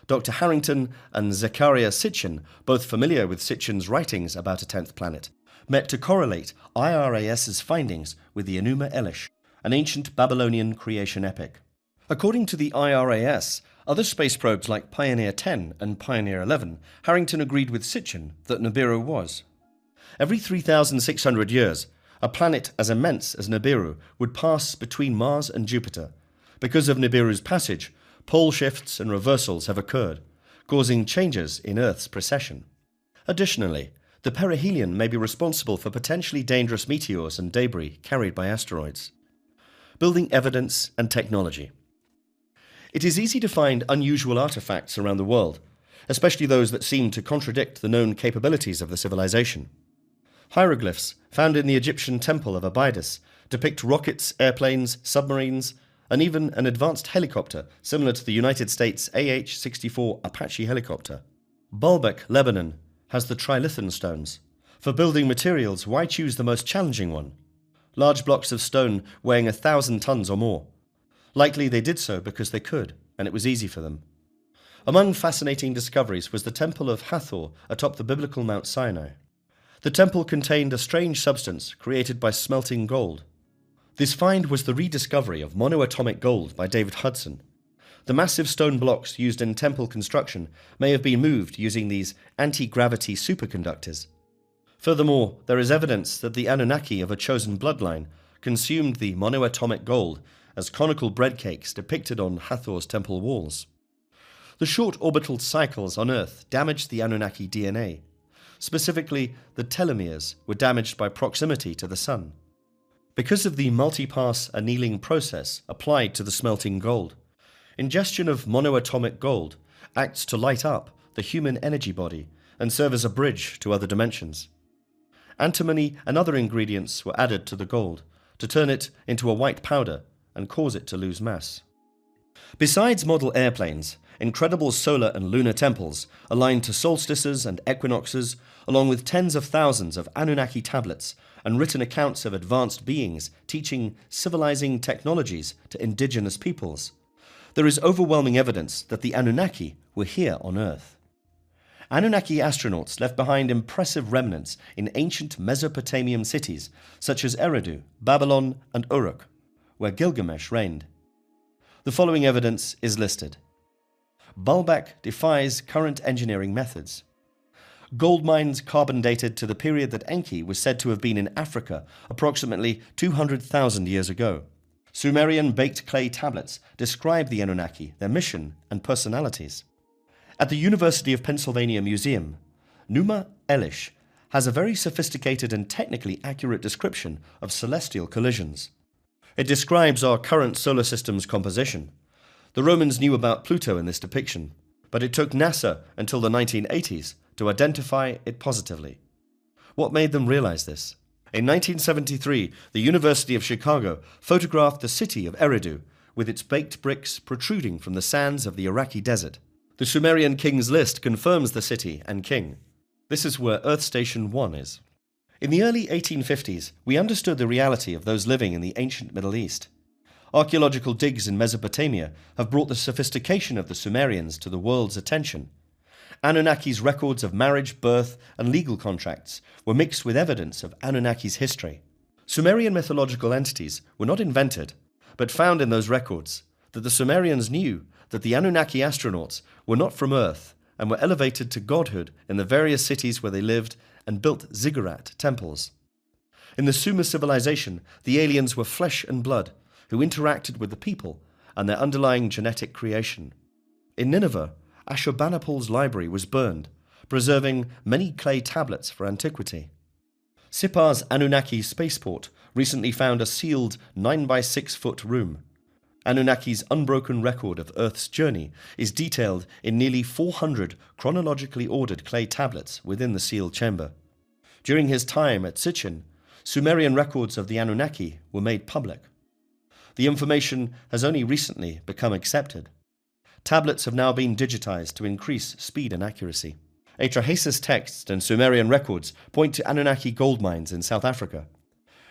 Dr. Harrington and Zechariah Sitchin, both familiar with Sitchin's writings about a 10th planet, met to correlate IRAS's findings with the Enuma Elish, an ancient Babylonian creation epic. According to the IRAS, other space probes like Pioneer 10 and Pioneer 11, Harrington agreed with Sitchin that Nibiru was. Every 3,600 years, a planet as immense as Nibiru would pass between Mars and Jupiter. Because of Nibiru's passage, pole shifts and reversals have occurred, causing changes in Earth's precession. Additionally, the perihelion may be responsible for potentially dangerous meteors and debris carried by asteroids. Building evidence and technology. It is easy to find unusual artifacts around the world, especially those that seem to contradict the known capabilities of the civilization. Hieroglyphs found in the Egyptian temple of Abydos depict rockets, airplanes, submarines, and even an advanced helicopter similar to the United States AH-64 Apache helicopter. Baalbek, Lebanon, has the trilithon stones. For building materials, why choose the most challenging one? Large blocks of stone weighing 1,000 tons or more. Likely they did so because they could, and it was easy for them. Among fascinating discoveries was the Temple of Hathor atop the biblical Mount Sinai. The temple contained a strange substance created by smelting gold. This find was the rediscovery of monoatomic gold by David Hudson. The massive stone blocks used in temple construction may have been moved using these anti-gravity superconductors. Furthermore, there is evidence that the Anunnaki of a chosen bloodline consumed the monoatomic gold as conical bread cakes depicted on Hathor's temple walls. The short orbital cycles on Earth damaged the Anunnaki DNA. Specifically, the telomeres were damaged by proximity to the Sun. Because of the multi-pass annealing process applied to the smelting gold, ingestion of monoatomic gold acts to light up the human energy body and serve as a bridge to other dimensions. Antimony and other ingredients were added to the gold to turn it into a white powder and cause it to lose mass. Besides model airplanes, incredible solar and lunar temples aligned to solstices and equinoxes, along with tens of thousands of Anunnaki tablets and written accounts of advanced beings teaching civilizing technologies to indigenous peoples, there is overwhelming evidence that the Anunnaki were here on Earth. Anunnaki astronauts left behind impressive remnants in ancient Mesopotamian cities such as Eridu, Babylon, and Uruk, where Gilgamesh reigned. The following evidence is listed. Baalbek defies current engineering methods. Gold mines carbon dated to the period that Enki was said to have been in Africa approximately 200,000 years ago. Sumerian baked clay tablets describe the Anunnaki, their mission, and personalities. At the University of Pennsylvania Museum, Enuma Elish has a very sophisticated and technically accurate description of celestial collisions. It describes our current solar system's composition. The Romans knew about Pluto in this depiction, but it took NASA until the 1980s to identify it positively. What made them realize this? In 1973, the University of Chicago photographed the city of Eridu with its baked bricks protruding from the sands of the Iraqi desert. The Sumerian king's list confirms the city and king. This is where Earth Station 1 is. In the early 1850s, we understood the reality of those living in the ancient Middle East. Archaeological digs in Mesopotamia have brought the sophistication of the Sumerians to the world's attention. Anunnaki's records of marriage, birth, and legal contracts were mixed with evidence of Anunnaki's history. Sumerian mythological entities were not invented, but found in those records that the Sumerians knew that the Anunnaki astronauts were not from Earth and were elevated to godhood in the various cities where they lived and built ziggurat temples. In the Sumer civilization, the aliens were flesh and blood who interacted with the people and their underlying genetic creation. In Nineveh, Ashurbanipal's library was burned, preserving many clay tablets for antiquity. Sipar's Anunnaki Spaceport recently found a sealed 9 by 6 foot room. Anunnaki's unbroken record of Earth's journey is detailed in nearly 400 chronologically ordered clay tablets within the sealed chamber. During his time at Sitchin, Sumerian records of the Anunnaki were made public. The information has only recently become accepted. Tablets have now been digitized to increase speed and accuracy. Atrahasis texts and Sumerian records point to Anunnaki gold mines in South Africa.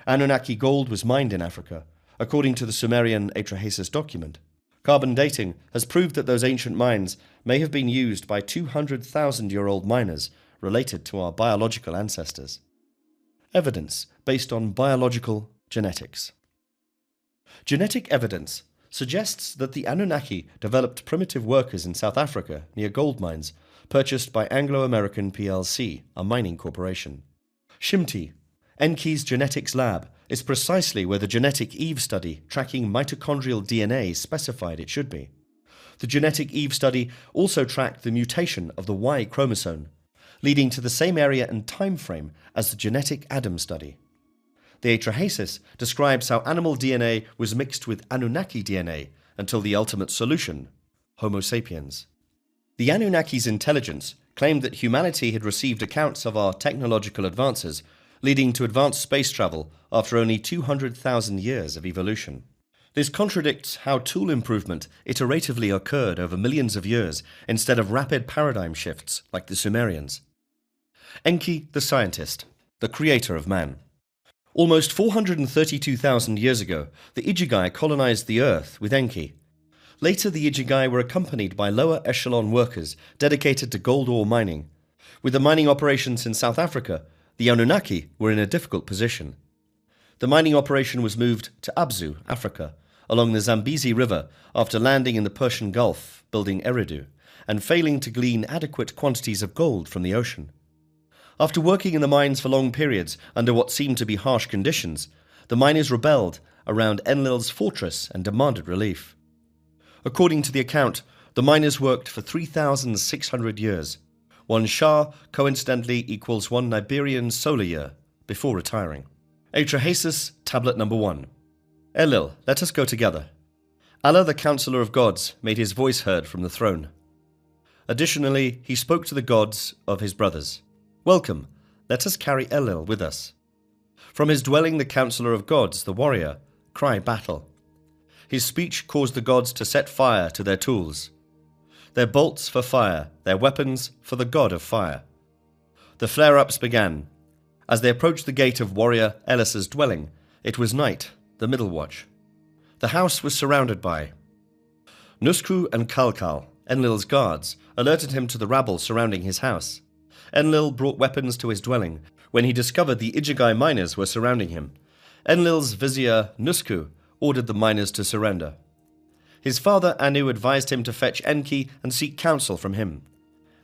Anunnaki gold was mined in Africa, according to the Sumerian Atrahasis document. Carbon dating has proved that those ancient mines may have been used by 200,000-year-old miners related to our biological ancestors. Evidence based on biological genetics. Genetic evidence suggests that the Anunnaki developed primitive workers in South Africa near gold mines purchased by Anglo-American plc, a mining corporation. Shimti, Enki's genetics lab, is precisely where the genetic Eve study tracking mitochondrial DNA specified it should be. The genetic Eve study also tracked the mutation of the Y chromosome, leading to the same area and time frame as the genetic Adam study. The Atrahasis describes how animal DNA was mixed with Anunnaki DNA until the ultimate solution, Homo sapiens. The Anunnaki's intelligence claimed that humanity had received accounts of our technological advances, leading to advanced space travel after only 200,000 years of evolution. This contradicts how tool improvement iteratively occurred over millions of years instead of rapid paradigm shifts like the Sumerians. Enki the Scientist, the creator of man. Almost 432,000 years ago, the Ijigai colonized the earth with Enki. Later, the Ijigai were accompanied by lower echelon workers dedicated to gold ore mining. With the mining operations in South Africa, the Anunnaki were in a difficult position. The mining operation was moved to Abzu, Africa, along the Zambezi River after landing in the Persian Gulf, building Eridu, and failing to glean adequate quantities of gold from the ocean. After working in the mines for long periods under what seemed to be harsh conditions, the miners rebelled around Enlil's fortress and demanded relief. According to the account, the miners worked for 3,600 years. One Shah coincidentally equals one Niberian solar year, before retiring. Atrahasis, tablet number 1. Elil, let us go together. Allah, the counselor of gods, made his voice heard from the throne. Additionally, he spoke to the gods of his brothers. Welcome, let us carry Elil with us. From his dwelling, the counselor of gods, the warrior, cry battle. His speech caused the gods to set fire to their tools. Their bolts for fire, their weapons for the god of fire. The flare-ups began. As they approached the gate of warrior Elis's dwelling, it was night, the middle watch. The house was surrounded by Nusku and Kalkal, Enlil's guards, alerted him to the rabble surrounding his house. Enlil brought weapons to his dwelling when he discovered the Ijigai miners were surrounding him. Enlil's vizier Nusku ordered the miners to surrender. His father Anu advised him to fetch Enki and seek counsel from him.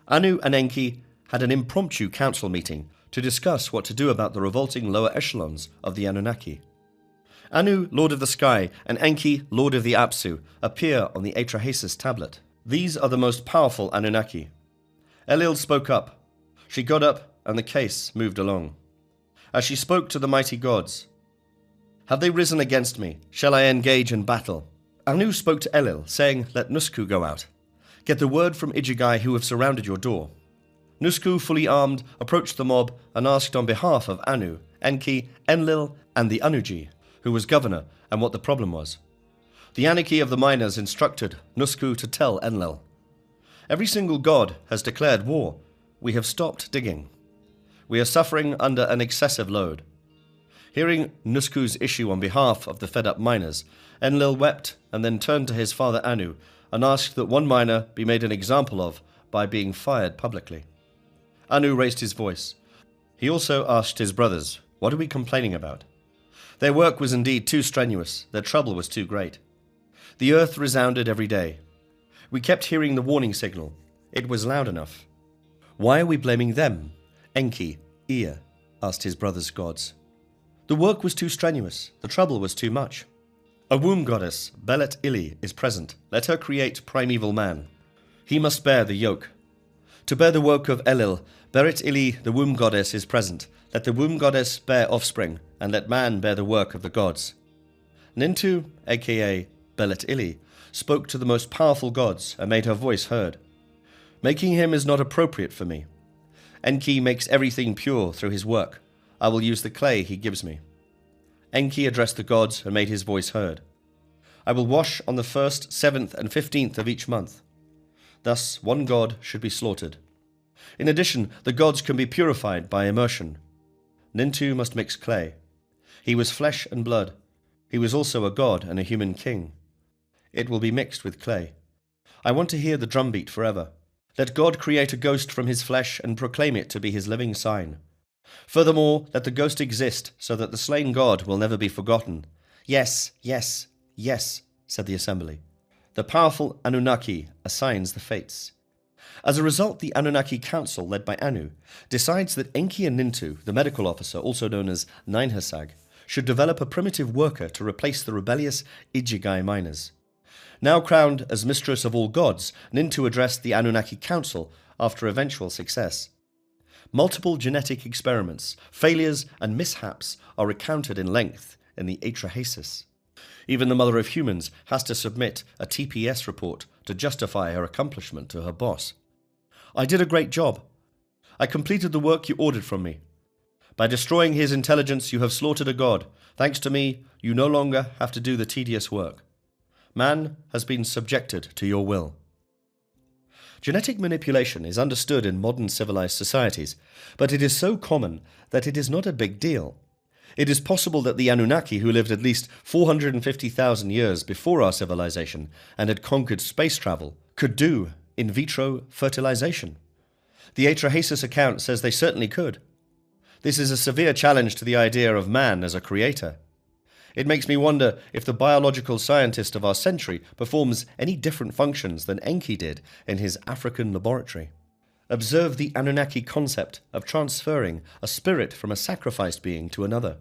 Anu and Enki had an impromptu council meeting to discuss what to do about the revolting lower echelons of the Anunnaki. Anu, Lord of the Sky, and Enki, Lord of the Apsu, appear on the Atrahasis tablet. These are the most powerful Anunnaki. Elil spoke up. She got up, and the case moved along. As she spoke to the mighty gods, have they risen against me? Shall I engage in battle? Anu spoke to Elil, saying, let Nusku go out. Get the word from Ijigai who have surrounded your door. Nusku, fully armed, approached the mob and asked on behalf of Anu, Enki, Enlil, and the Anuji, who was governor, and what the problem was. The Anarchy of the miners instructed Nusku to tell Enlil. Every single god has declared war. We have stopped digging. We are suffering under an excessive load. Hearing Nusku's issue on behalf of the fed-up miners, Enlil wept and then turned to his father Anu and asked that one miner be made an example of by being fired publicly. Anu raised his voice. He also asked his brothers, what are we complaining about? Their work was indeed too strenuous, their trouble was too great. The earth resounded every day. We kept hearing the warning signal. It was loud enough. Why are we blaming them? Enki, Ea, asked his brothers' gods. The work was too strenuous, the trouble was too much. A womb goddess, Belet Ili, is present. Let her create primeval man. He must bear the yoke. To bear the work of Elil, Beret Ili, the womb goddess, is present. Let the womb goddess bear offspring, and let man bear the work of the gods. Nintu, aka Belet Ili, spoke to the most powerful gods and made her voice heard. Making him is not appropriate for me. Enki makes everything pure through his work. I will use the clay he gives me. Enki addressed the gods and made his voice heard. I will wash on the 1st, 7th, and 15th of each month. Thus, one god should be slaughtered. In addition, the gods can be purified by immersion. Nintu must mix clay. He was flesh and blood. He was also a god and a human king. It will be mixed with clay. I want to hear the drumbeat forever. Let God create a ghost from his flesh and proclaim it to be his living sign. Furthermore, let the ghost exist, so that the slain god will never be forgotten. Yes, yes, yes, said the assembly. The powerful Anunnaki assigns the fates. As a result, the Anunnaki Council, led by Anu, decides that Enki and Nintu, the medical officer, also known as Ninhasag, should develop a primitive worker to replace the rebellious Ijigai miners. Now crowned as mistress of all gods, Nintu addressed the Anunnaki Council after eventual success. Multiple genetic experiments, failures, and mishaps are recounted in length in the Atrahasis. Even the mother of humans has to submit a TPS report to justify her accomplishment to her boss. I did a great job. I completed the work you ordered from me. By destroying his intelligence, you have slaughtered a god. Thanks to me, you no longer have to do the tedious work. Man has been subjected to your will. Genetic manipulation is understood in modern civilized societies, but it is so common that it is not a big deal. It is possible that the Anunnaki, who lived at least 450,000 years before our civilization and had conquered space travel, could do in vitro fertilization. The Atrahasis account says they certainly could. This is a severe challenge to the idea of man as a creator. It makes me wonder if the biological scientist of our century performs any different functions than Enki did in his African laboratory. Observe the Anunnaki concept of transferring a spirit from a sacrificed being to another.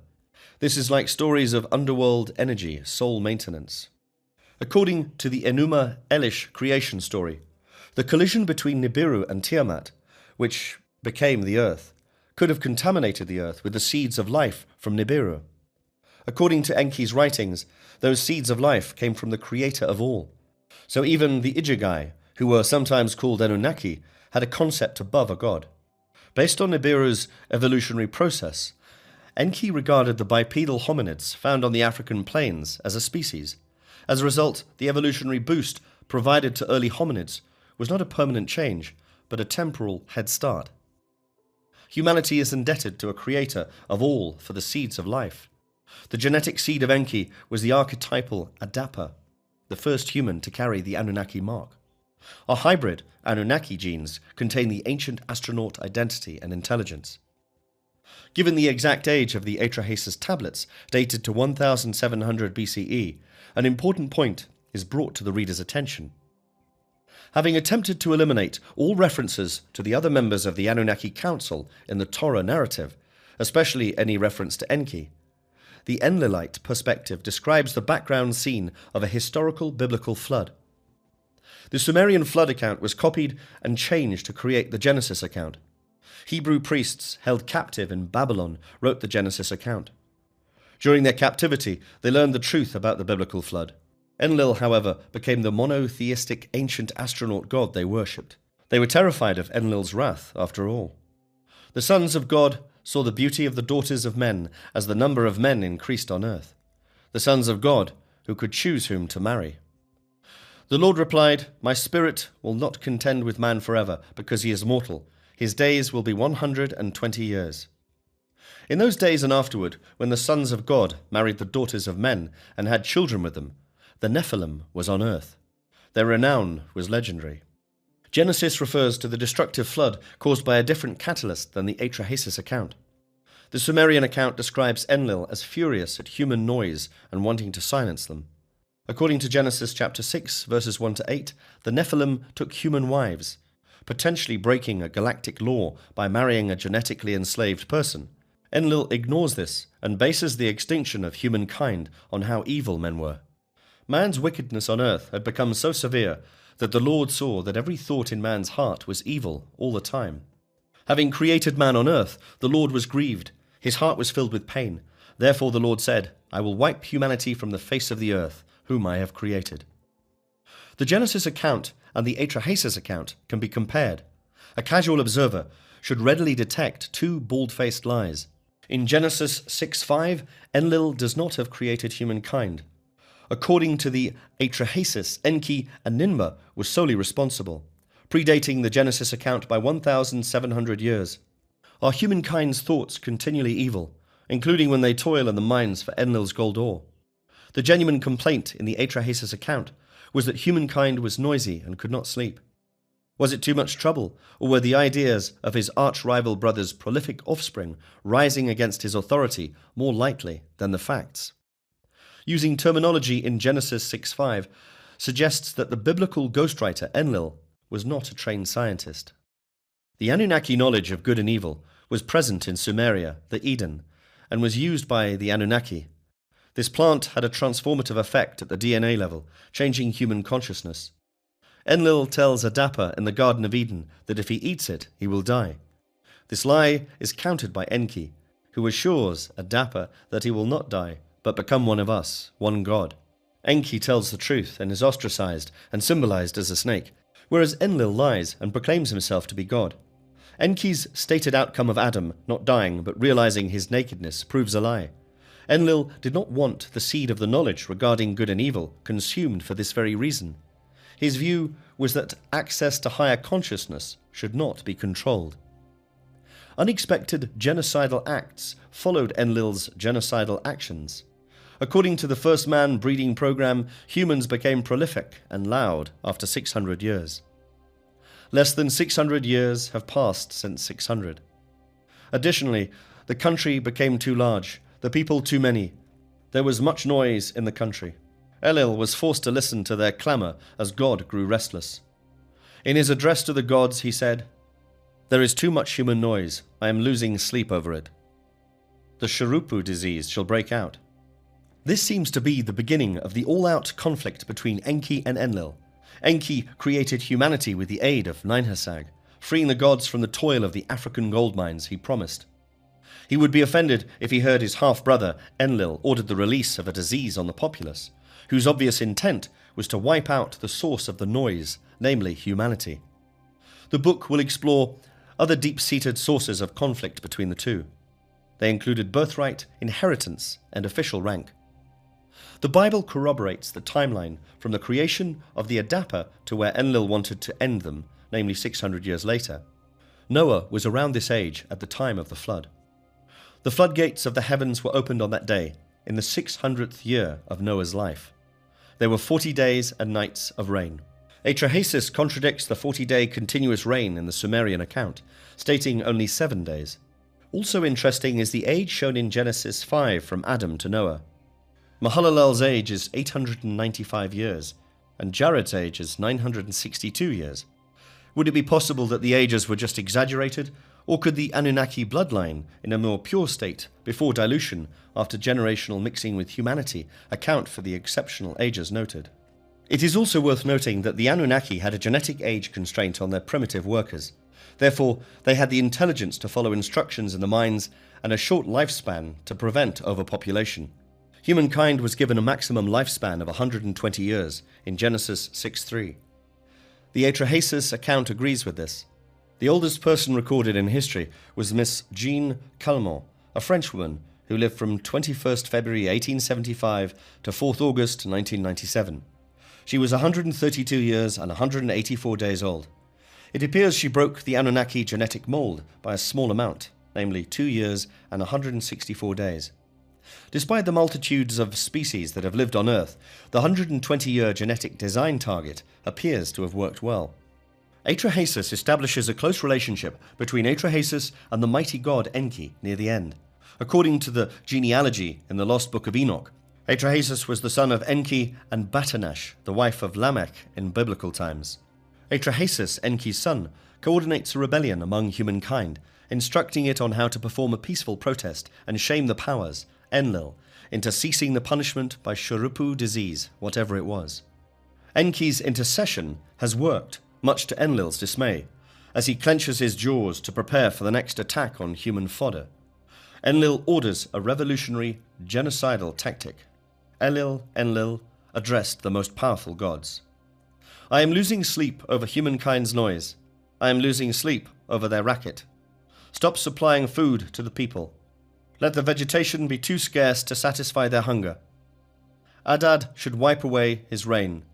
This is like stories of underworld energy, soul maintenance. According to the Enuma Elish creation story, the collision between Nibiru and Tiamat, which became the earth, could have contaminated the earth with the seeds of life from Nibiru. According to Enki's writings, those seeds of life came from the creator of all. So even the Ijigai, who were sometimes called Anunnaki, had a concept above a god. Based on Nibiru's evolutionary process, Enki regarded the bipedal hominids found on the African plains as a species. As a result, the evolutionary boost provided to early hominids was not a permanent change, but a temporal head start. Humanity is indebted to a creator of all for the seeds of life. The genetic seed of Enki was the archetypal Adapa, the first human to carry the Anunnaki mark. Our hybrid Anunnaki genes contain the ancient astronaut identity and intelligence. Given the exact age of the Atrahasis tablets, dated to 1700 BCE, an important point is brought to the reader's attention. Having attempted to eliminate all references to the other members of the Anunnaki Council in the Torah narrative, especially any reference to Enki, the Enlilite perspective describes the background scene of a historical biblical flood. The Sumerian flood account was copied and changed to create the Genesis account. Hebrew priests held captive in Babylon wrote the Genesis account. During their captivity, they learned the truth about the biblical flood. Enlil, however, became the monotheistic ancient astronaut god they worshipped. They were terrified of Enlil's wrath, after all. The sons of God saw the beauty of the daughters of men as the number of men increased on earth. The sons of God, who could choose whom to marry. The Lord replied, "My spirit will not contend with man forever, because he is mortal. His days will be 120 years. In those days and afterward, when the sons of God married the daughters of men and had children with them, the Nephilim was on earth. Their renown was legendary. Genesis refers to the destructive flood caused by a different catalyst than the Atrahasis account. The Sumerian account describes Enlil as furious at human noise and wanting to silence them. According to Genesis chapter 6, verses 1 to 8, the Nephilim took human wives, potentially breaking a galactic law by marrying a genetically enslaved person. Enlil ignores this and bases the extinction of humankind on how evil men were. Man's wickedness on earth had become so severe that the Lord saw that every thought in man's heart was evil all the time. Having created man on earth, the Lord was grieved. His heart was filled with pain. Therefore the Lord said, "I will wipe humanity from the face of the earth, whom I have created." The Genesis account and the Atrahasis account can be compared. A casual observer should readily detect two bald-faced lies. In Genesis 6:5, Enlil does not have created humankind. According to the Atrahasis, Enki and Ninma were solely responsible, predating the Genesis account by 1,700 years. Are humankind's thoughts continually evil, including when they toil in the mines for Enlil's gold ore? The genuine complaint in the Atrahasis account was that humankind was noisy and could not sleep. Was it too much trouble, or were the ideas of his arch-rival brother's prolific offspring rising against his authority more likely than the facts? Using terminology in Genesis 6:5 suggests that the biblical ghostwriter Enlil was not a trained scientist. The Anunnaki knowledge of good and evil was present in Sumeria, the Eden, and was used by the Anunnaki. This plant had a transformative effect at the DNA level, changing human consciousness. Enlil tells Adapa in the Garden of Eden that if he eats it, he will die. This lie is countered by Enki, who assures Adapa that he will not die, but become one of us, one god. Enki tells the truth and is ostracized and symbolized as a snake, whereas Enlil lies and proclaims himself to be God. Enki's stated outcome of Adam not dying but realizing his nakedness proves a lie. Enlil did not want the seed of the knowledge regarding good and evil consumed for this very reason. His view was that access to higher consciousness should not be controlled. Unexpected genocidal acts followed Enlil's genocidal actions. According to the first man breeding program, humans became prolific and loud after 600 years. Less than 600 years have passed since 600. Additionally, the country became too large, the people too many. There was much noise in the country. Elil was forced to listen to their clamour as God grew restless. In his address to the gods, he said, "There is too much human noise. I am losing sleep over it. The Sharupu disease shall break out." This seems to be the beginning of the all-out conflict between Enki and Enlil. Enki created humanity with the aid of Ninhursag, freeing the gods from the toil of the African gold mines he promised. He would be offended if he heard his half-brother Enlil ordered the release of a disease on the populace, whose obvious intent was to wipe out the source of the noise, namely humanity. The book will explore other deep-seated sources of conflict between the two. They included birthright, inheritance, and official rank. The Bible corroborates the timeline from the creation of the Adapa to where Enlil wanted to end them, namely 600 years later. Noah was around this age at the time of the flood. The floodgates of the heavens were opened on that day, in the 600th year of Noah's life. There were 40 days and nights of rain. Atrahasis contradicts the 40-day continuous rain in the Sumerian account, stating only 7 days. Also interesting is the age shown in Genesis 5 from Adam to Noah. Mahalalel's age is 895 years, and Jared's age is 962 years. Would it be possible that the ages were just exaggerated, or could the Anunnaki bloodline, in a more pure state, before dilution, after generational mixing with humanity, account for the exceptional ages noted? It is also worth noting that the Anunnaki had a genetic age constraint on their primitive workers. Therefore, they had the intelligence to follow instructions in the mines and a short lifespan to prevent overpopulation. Humankind was given a maximum lifespan of 120 years in Genesis 6:3. The Atrahasis account agrees with this. The oldest person recorded in history was Miss Jean Calment, a Frenchwoman who lived from 21st February 1875 to 4th August 1997. She was 132 years and 184 days old. It appears she broke the Anunnaki genetic mold by a small amount, namely 2 years and 164 days. Despite the multitudes of species that have lived on Earth, the 120-year genetic design target appears to have worked well. Atrahasis establishes a close relationship between Atrahasis and the mighty god Enki near the end. According to the genealogy in the Lost Book of Enoch, Atrahasis was the son of Enki and Batanash, the wife of Lamech in biblical times. Atrahasis, Enki's son, coordinates a rebellion among humankind, instructing it on how to perform a peaceful protest and shame the powers, Enlil, into ceasing the punishment by Sharupu disease, whatever it was. Enki's intercession has worked, much to Enlil's dismay, as he clenches his jaws to prepare for the next attack on human fodder. Enlil orders a revolutionary, genocidal tactic. Enlil addressed the most powerful gods. "I am losing sleep over humankind's noise. I am losing sleep over their racket. Stop supplying food to the people. Let the vegetation be too scarce to satisfy their hunger. Adad should wipe away his rain.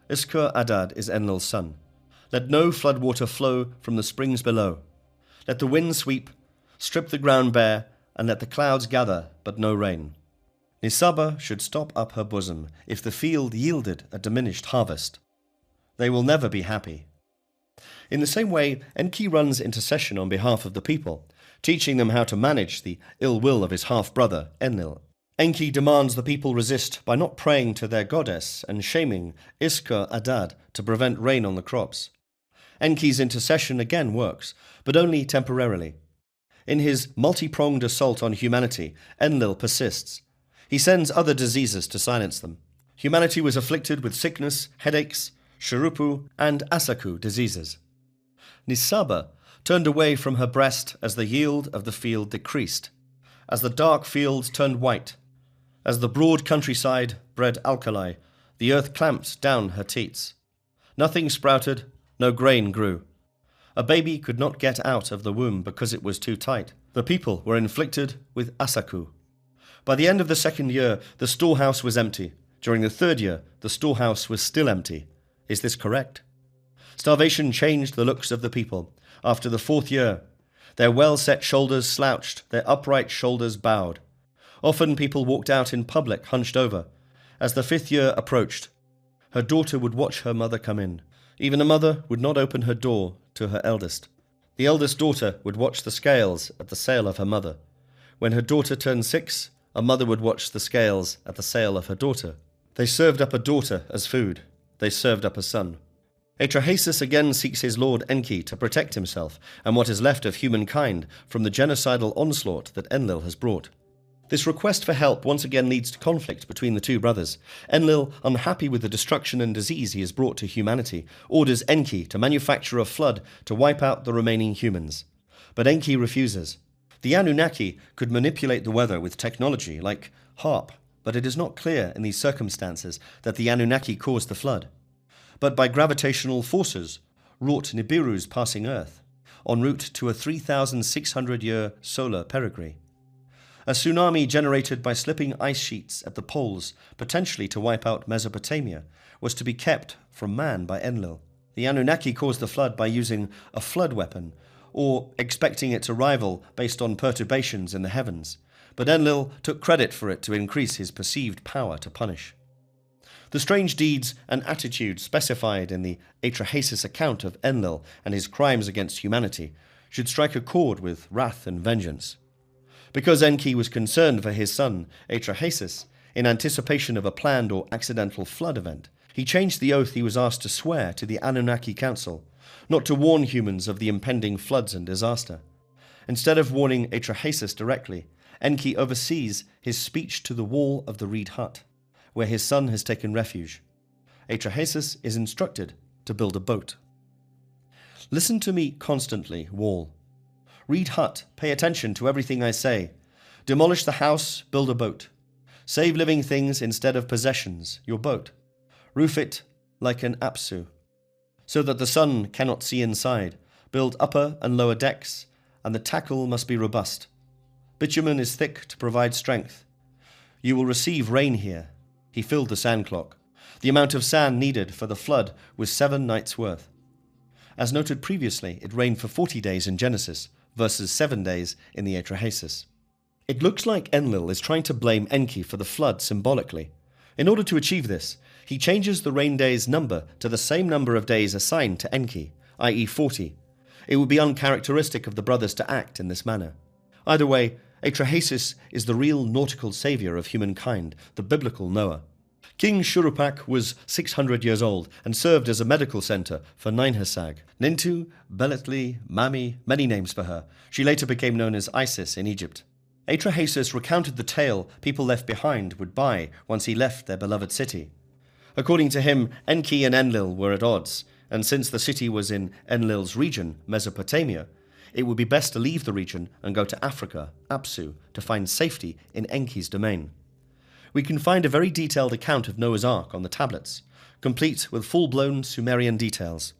Iskur Adad is Enlil's son. Let no floodwater flow from the springs below. Let the wind sweep, strip the ground bare, and let the clouds gather, but no rain. Nisaba should stop up her bosom if the field yielded a diminished harvest. They will never be happy. In the same way, Enki runs intercession on behalf of the people, teaching them how to manage the ill will of his half-brother, Enlil. Enki demands the people resist by not praying to their goddess and shaming Iskar Adad to prevent rain on the crops. Enki's intercession again works, but only temporarily. In his multi-pronged assault on humanity, Enlil persists. He sends other diseases to silence them. Humanity was afflicted with sickness, headaches, Shurupu, and Asaku diseases. Nisaba turned away from her breast as the yield of the field decreased, as the dark fields turned white, as the broad countryside bred alkali, the earth clamped down her teats. Nothing sprouted, no grain grew. A baby could not get out of the womb because it was too tight. The people were inflicted with Asaku. By the end of the second year, the storehouse was empty. During the third year, the storehouse was still empty. Is this correct? Starvation changed the looks of the people. After the fourth year, their well-set shoulders slouched, their upright shoulders bowed. Often people walked out in public, hunched over. As the fifth year approached, her daughter would watch her mother come in. Even a mother would not open her door to her eldest. The eldest daughter would watch the scales at the sale of her mother. When her daughter turned 6, a mother would watch the scales at the sale of her daughter. They served up a daughter as food. They served up a son. Atrahasis again seeks his lord Enki to protect himself and what is left of humankind from the genocidal onslaught that Enlil has brought. This request for help once again leads to conflict between the two brothers. Enlil, unhappy with the destruction and disease he has brought to humanity, orders Enki to manufacture a flood to wipe out the remaining humans. But Enki refuses. The Anunnaki could manipulate the weather with technology like HAARP, but it is not clear in these circumstances that the Anunnaki caused the flood, but by gravitational forces wrought Nibiru's passing Earth, en route to a 3,600-year solar perigee. A tsunami generated by slipping ice sheets at the poles, potentially to wipe out Mesopotamia, was to be kept from man by Enlil. The Anunnaki caused the flood by using a flood weapon, or expecting its arrival based on perturbations in the heavens, but Enlil took credit for it to increase his perceived power to punish. The strange deeds and attitudes specified in the Atrahasis account of Enlil and his crimes against humanity should strike a chord with wrath and vengeance. Because Enki was concerned for his son, Atrahasis, in anticipation of a planned or accidental flood event, he changed the oath he was asked to swear to the Anunnaki Council, not to warn humans of the impending floods and disaster. Instead of warning Atrahasis directly, Enki oversees his speech to the wall of the reed hut, where his son has taken refuge. Atrahasis is instructed to build a boat. Listen to me constantly, wall. Reed hut, pay attention to everything I say. Demolish the house, build a boat. Save living things instead of possessions, your boat. Roof it like an apsu, so that the sun cannot see inside. Build upper and lower decks, and the tackle must be robust. Bitumen is thick to provide strength. You will receive rain here. He filled the sand clock. The amount of sand needed for the flood was 7 nights' worth. As noted previously, it rained for 40 days in Genesis, versus 7 days in the Atrahasis. It looks like Enlil is trying to blame Enki for the flood symbolically. In order to achieve this, he changes the rain days' number to the same number of days assigned to Enki, i.e. 40. It would be uncharacteristic of the brothers to act in this manner. Either way, Atrahasis is the real nautical saviour of humankind, the biblical Noah. King Shurupak was 600 years old and served as a medical centre for Ninhasag. Nintu, Beletli, Mami, many names for her. She later became known as Isis in Egypt. Atrahasis recounted the tale people left behind would buy once he left their beloved city. According to him, Enki and Enlil were at odds, and since the city was in Enlil's region, Mesopotamia, it would be best to leave the region and go to Africa, Apsu, to find safety in Enki's domain. We can find a very detailed account of Noah's Ark on the tablets, complete with full-blown Sumerian details.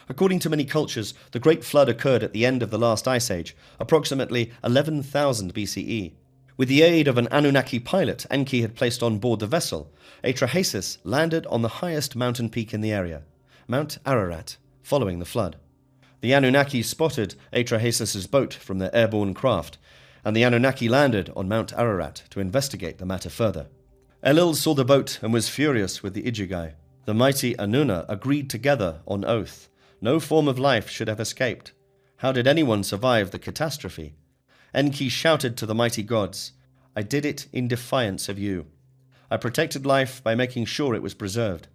According to many cultures, the Great Flood occurred at the end of the last ice age, approximately 11,000 BCE. With the aid of an Anunnaki pilot Enki had placed on board the vessel, Atrahasis landed on the highest mountain peak in the area, Mount Ararat, following the flood. The Anunnaki spotted Atrahasis's boat from their airborne craft, and the Anunnaki landed on Mount Ararat to investigate the matter further. Elil saw the boat and was furious with the Ijigai. The mighty Anunna agreed together on oath No form of life should have escaped. How did anyone survive the catastrophe? Enki shouted to the mighty gods, I did it in defiance of you. I protected life by making sure it was preserved.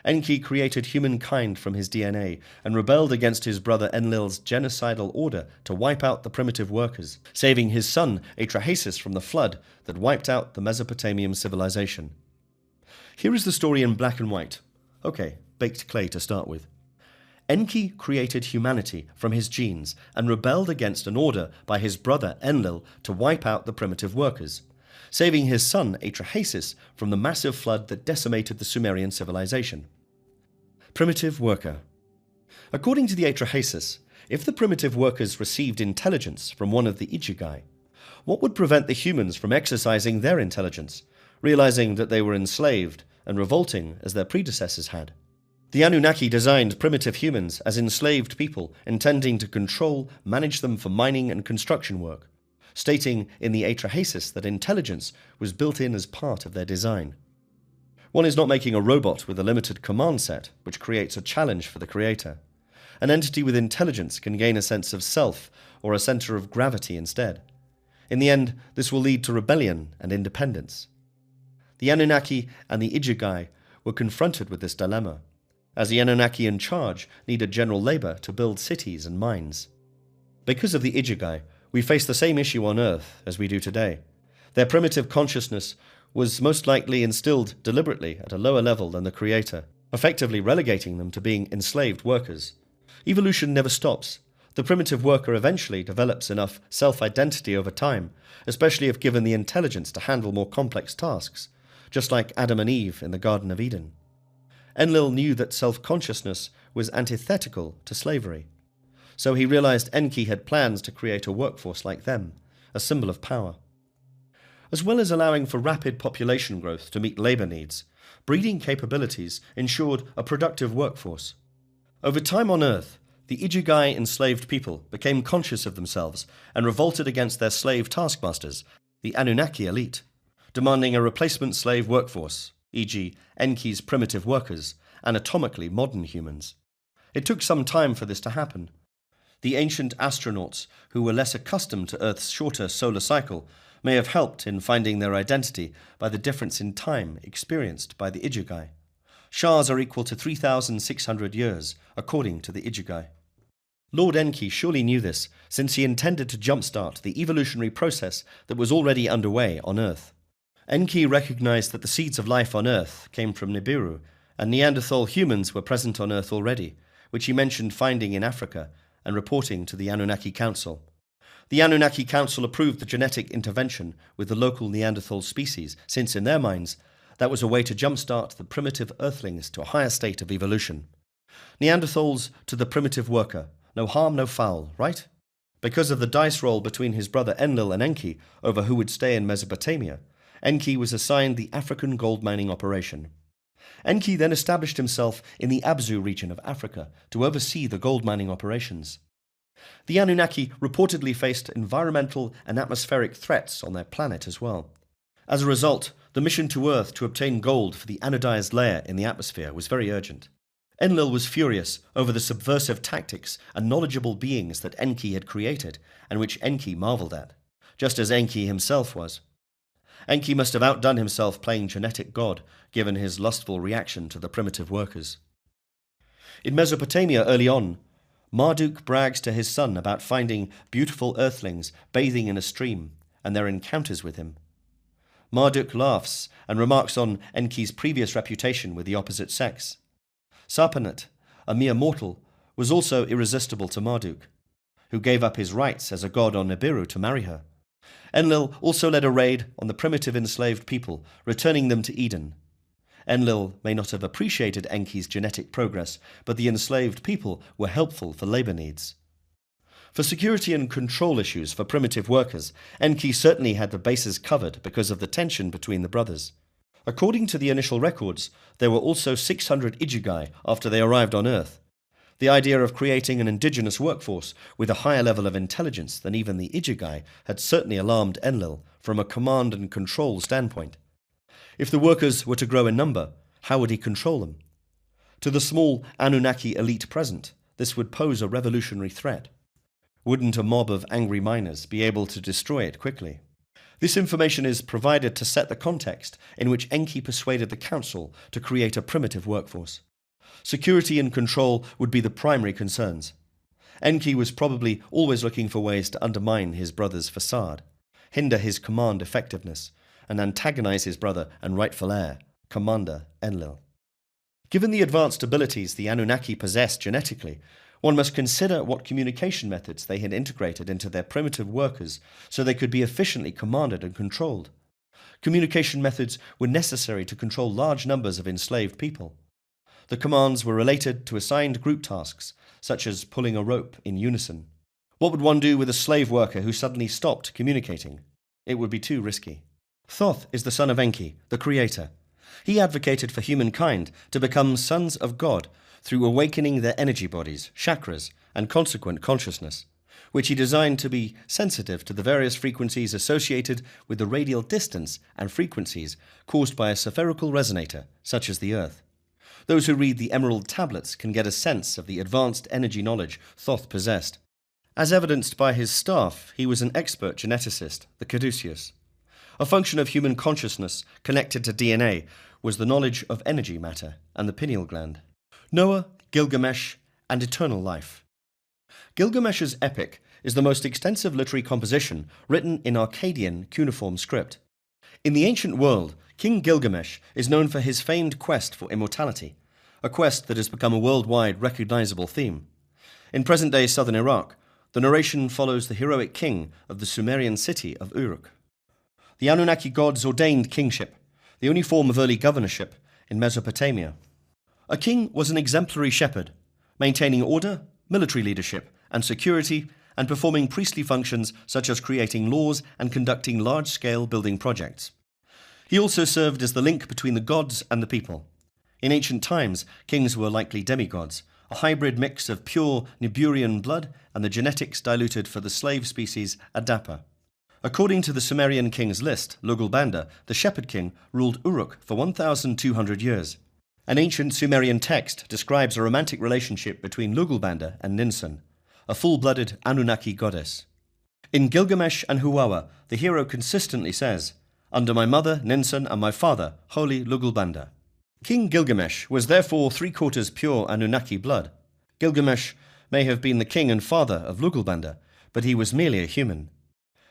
Enki created humankind from his DNA and rebelled against his brother Enlil's genocidal order to wipe out the primitive workers, saving his son Atrahasis from the flood that wiped out the Mesopotamian civilization. Here is the story in black and white. Okay, baked clay to start with. Enki created humanity from his genes and rebelled against an order by his brother Enlil to wipe out the primitive workers, saving his son Atrahasis from the massive flood that decimated the Sumerian civilization. Primitive worker. According to the Atrahasis, if the primitive workers received intelligence from one of the Ichigai, what would prevent the humans from exercising their intelligence, realizing that they were enslaved and revolting as their predecessors had? The Anunnaki designed primitive humans as enslaved people, intending to control, manage them for mining and construction work, stating in the Atrahasis that intelligence was built in as part of their design. One is not making a robot with a limited command set, which creates a challenge for the creator. An entity with intelligence can gain a sense of self or a center of gravity instead. In the end, this will lead to rebellion and independence. The Anunnaki and the Ichigai were confronted with this dilemma, as the Anunnaki in charge needed general labor to build cities and mines. Because of the Ichigai, we face the same issue on Earth as we do today. Their primitive consciousness was most likely instilled deliberately at a lower level than the Creator, effectively relegating them to being enslaved workers. Evolution never stops. The primitive worker eventually develops enough self-identity over time, especially if given the intelligence to handle more complex tasks, just like Adam and Eve in the Garden of Eden. Enlil knew that self-consciousness was antithetical to slavery, so he realized Enki had plans to create a workforce like them, a symbol of power. As well as allowing for rapid population growth to meet labor needs, breeding capabilities ensured a productive workforce. Over time on Earth, the Ichigai enslaved people became conscious of themselves and revolted against their slave taskmasters, the Anunnaki elite, demanding a replacement slave workforce, e.g. Enki's primitive workers, anatomically modern humans. It took some time for this to happen. The ancient astronauts, who were less accustomed to Earth's shorter solar cycle, may have helped in finding their identity by the difference in time experienced by the Ichigai. Shahs are equal to 3,600 years, according to the Ichigai. Lord Enki surely knew this, since he intended to jumpstart the evolutionary process that was already underway on Earth. Enki recognized that the seeds of life on Earth came from Nibiru, and Neanderthal humans were present on Earth already, which he mentioned finding in Africa and reporting to the Anunnaki Council. The Anunnaki Council approved the genetic intervention with the local Neanderthal species, since in their minds, that was a way to jumpstart the primitive Earthlings to a higher state of evolution. Neanderthals to the primitive worker, no harm, no foul, right? Because of the dice roll between his brother Enlil and Enki over who would stay in Mesopotamia, Enki was assigned the African gold mining operation. Enki then established himself in the Abzu region of Africa to oversee the gold mining operations. The Anunnaki reportedly faced environmental and atmospheric threats on their planet as well. As a result, the mission to Earth to obtain gold for the anodized layer in the atmosphere was very urgent. Enlil was furious over the subversive tactics and knowledgeable beings that Enki had created, and which Enki marveled at, just as Enki himself was. Enki must have outdone himself playing genetic god, given his lustful reaction to the primitive workers. In Mesopotamia early on, Marduk brags to his son about finding beautiful earthlings bathing in a stream and their encounters with him. Marduk laughs and remarks on Enki's previous reputation with the opposite sex. Sarpanit, a mere mortal, was also irresistible to Marduk, who gave up his rights as a god on Nibiru to marry her. Enlil also led a raid on the primitive enslaved people, returning them to Eden. Enlil may not have appreciated Enki's genetic progress, but the enslaved people were helpful for labor needs. For security and control issues for primitive workers, Enki certainly had the bases covered because of the tension between the brothers. According to the initial records, there were also 600 Ichigai after they arrived on Earth. The idea of creating an indigenous workforce with a higher level of intelligence than even the Ichigai had certainly alarmed Enlil from a command and control standpoint. If the workers were to grow in number, how would he control them? To the small Anunnaki elite present, this would pose a revolutionary threat. Wouldn't a mob of angry miners be able to destroy it quickly? This information is provided to set the context in which Enki persuaded the council to create a primitive workforce. Security and control would be the primary concerns. Enki was probably always looking for ways to undermine his brother's facade, hinder his command effectiveness, and antagonize his brother and rightful heir, Commander Enlil. Given the advanced abilities the Anunnaki possessed genetically, one must consider what communication methods they had integrated into their primitive workers so they could be efficiently commanded and controlled. Communication methods were necessary to control large numbers of enslaved people. The commands were related to assigned group tasks, such as pulling a rope in unison. What would one do with a slave worker who suddenly stopped communicating? It would be too risky. Thoth is the son of Enki, the creator. He advocated for humankind to become sons of God through awakening their energy bodies, chakras, and consequent consciousness, which he designed to be sensitive to the various frequencies associated with the radial distance and frequencies caused by a spherical resonator, such as the Earth. Those who read the Emerald Tablets can get a sense of the advanced energy knowledge Thoth possessed. As evidenced by his staff, he was an expert geneticist, the caduceus. A function of human consciousness connected to DNA was the knowledge of energy matter and the pineal gland. Noah, Gilgamesh, and eternal life. Gilgamesh's epic is the most extensive literary composition written in Akkadian cuneiform script. In the ancient world, King Gilgamesh is known for his famed quest for immortality, a quest that has become a worldwide recognizable theme. In present-day southern Iraq, the narration follows the heroic king of the Sumerian city of Uruk. The Anunnaki gods ordained kingship, the only form of early governorship in Mesopotamia. A king was an exemplary shepherd, maintaining order, military leadership, and security, and performing priestly functions such as creating laws and conducting large-scale building projects. He also served as the link between the gods and the people. In ancient times, kings were likely demigods, a hybrid mix of pure Niburian blood and the genetics diluted for the slave species Adapa. According to the Sumerian king's list, Lugalbanda, the shepherd king, ruled Uruk for 1,200 years. An ancient Sumerian text describes a romantic relationship between Lugalbanda and Ninsun, a full-blooded Anunnaki goddess. In Gilgamesh and Huwawa, the hero consistently says, "Under my mother, Ninsun, and my father, holy Lugalbanda." King Gilgamesh was therefore three-quarters pure Anunnaki blood. Gilgamesh may have been the king and father of Lugalbanda, but he was merely a human.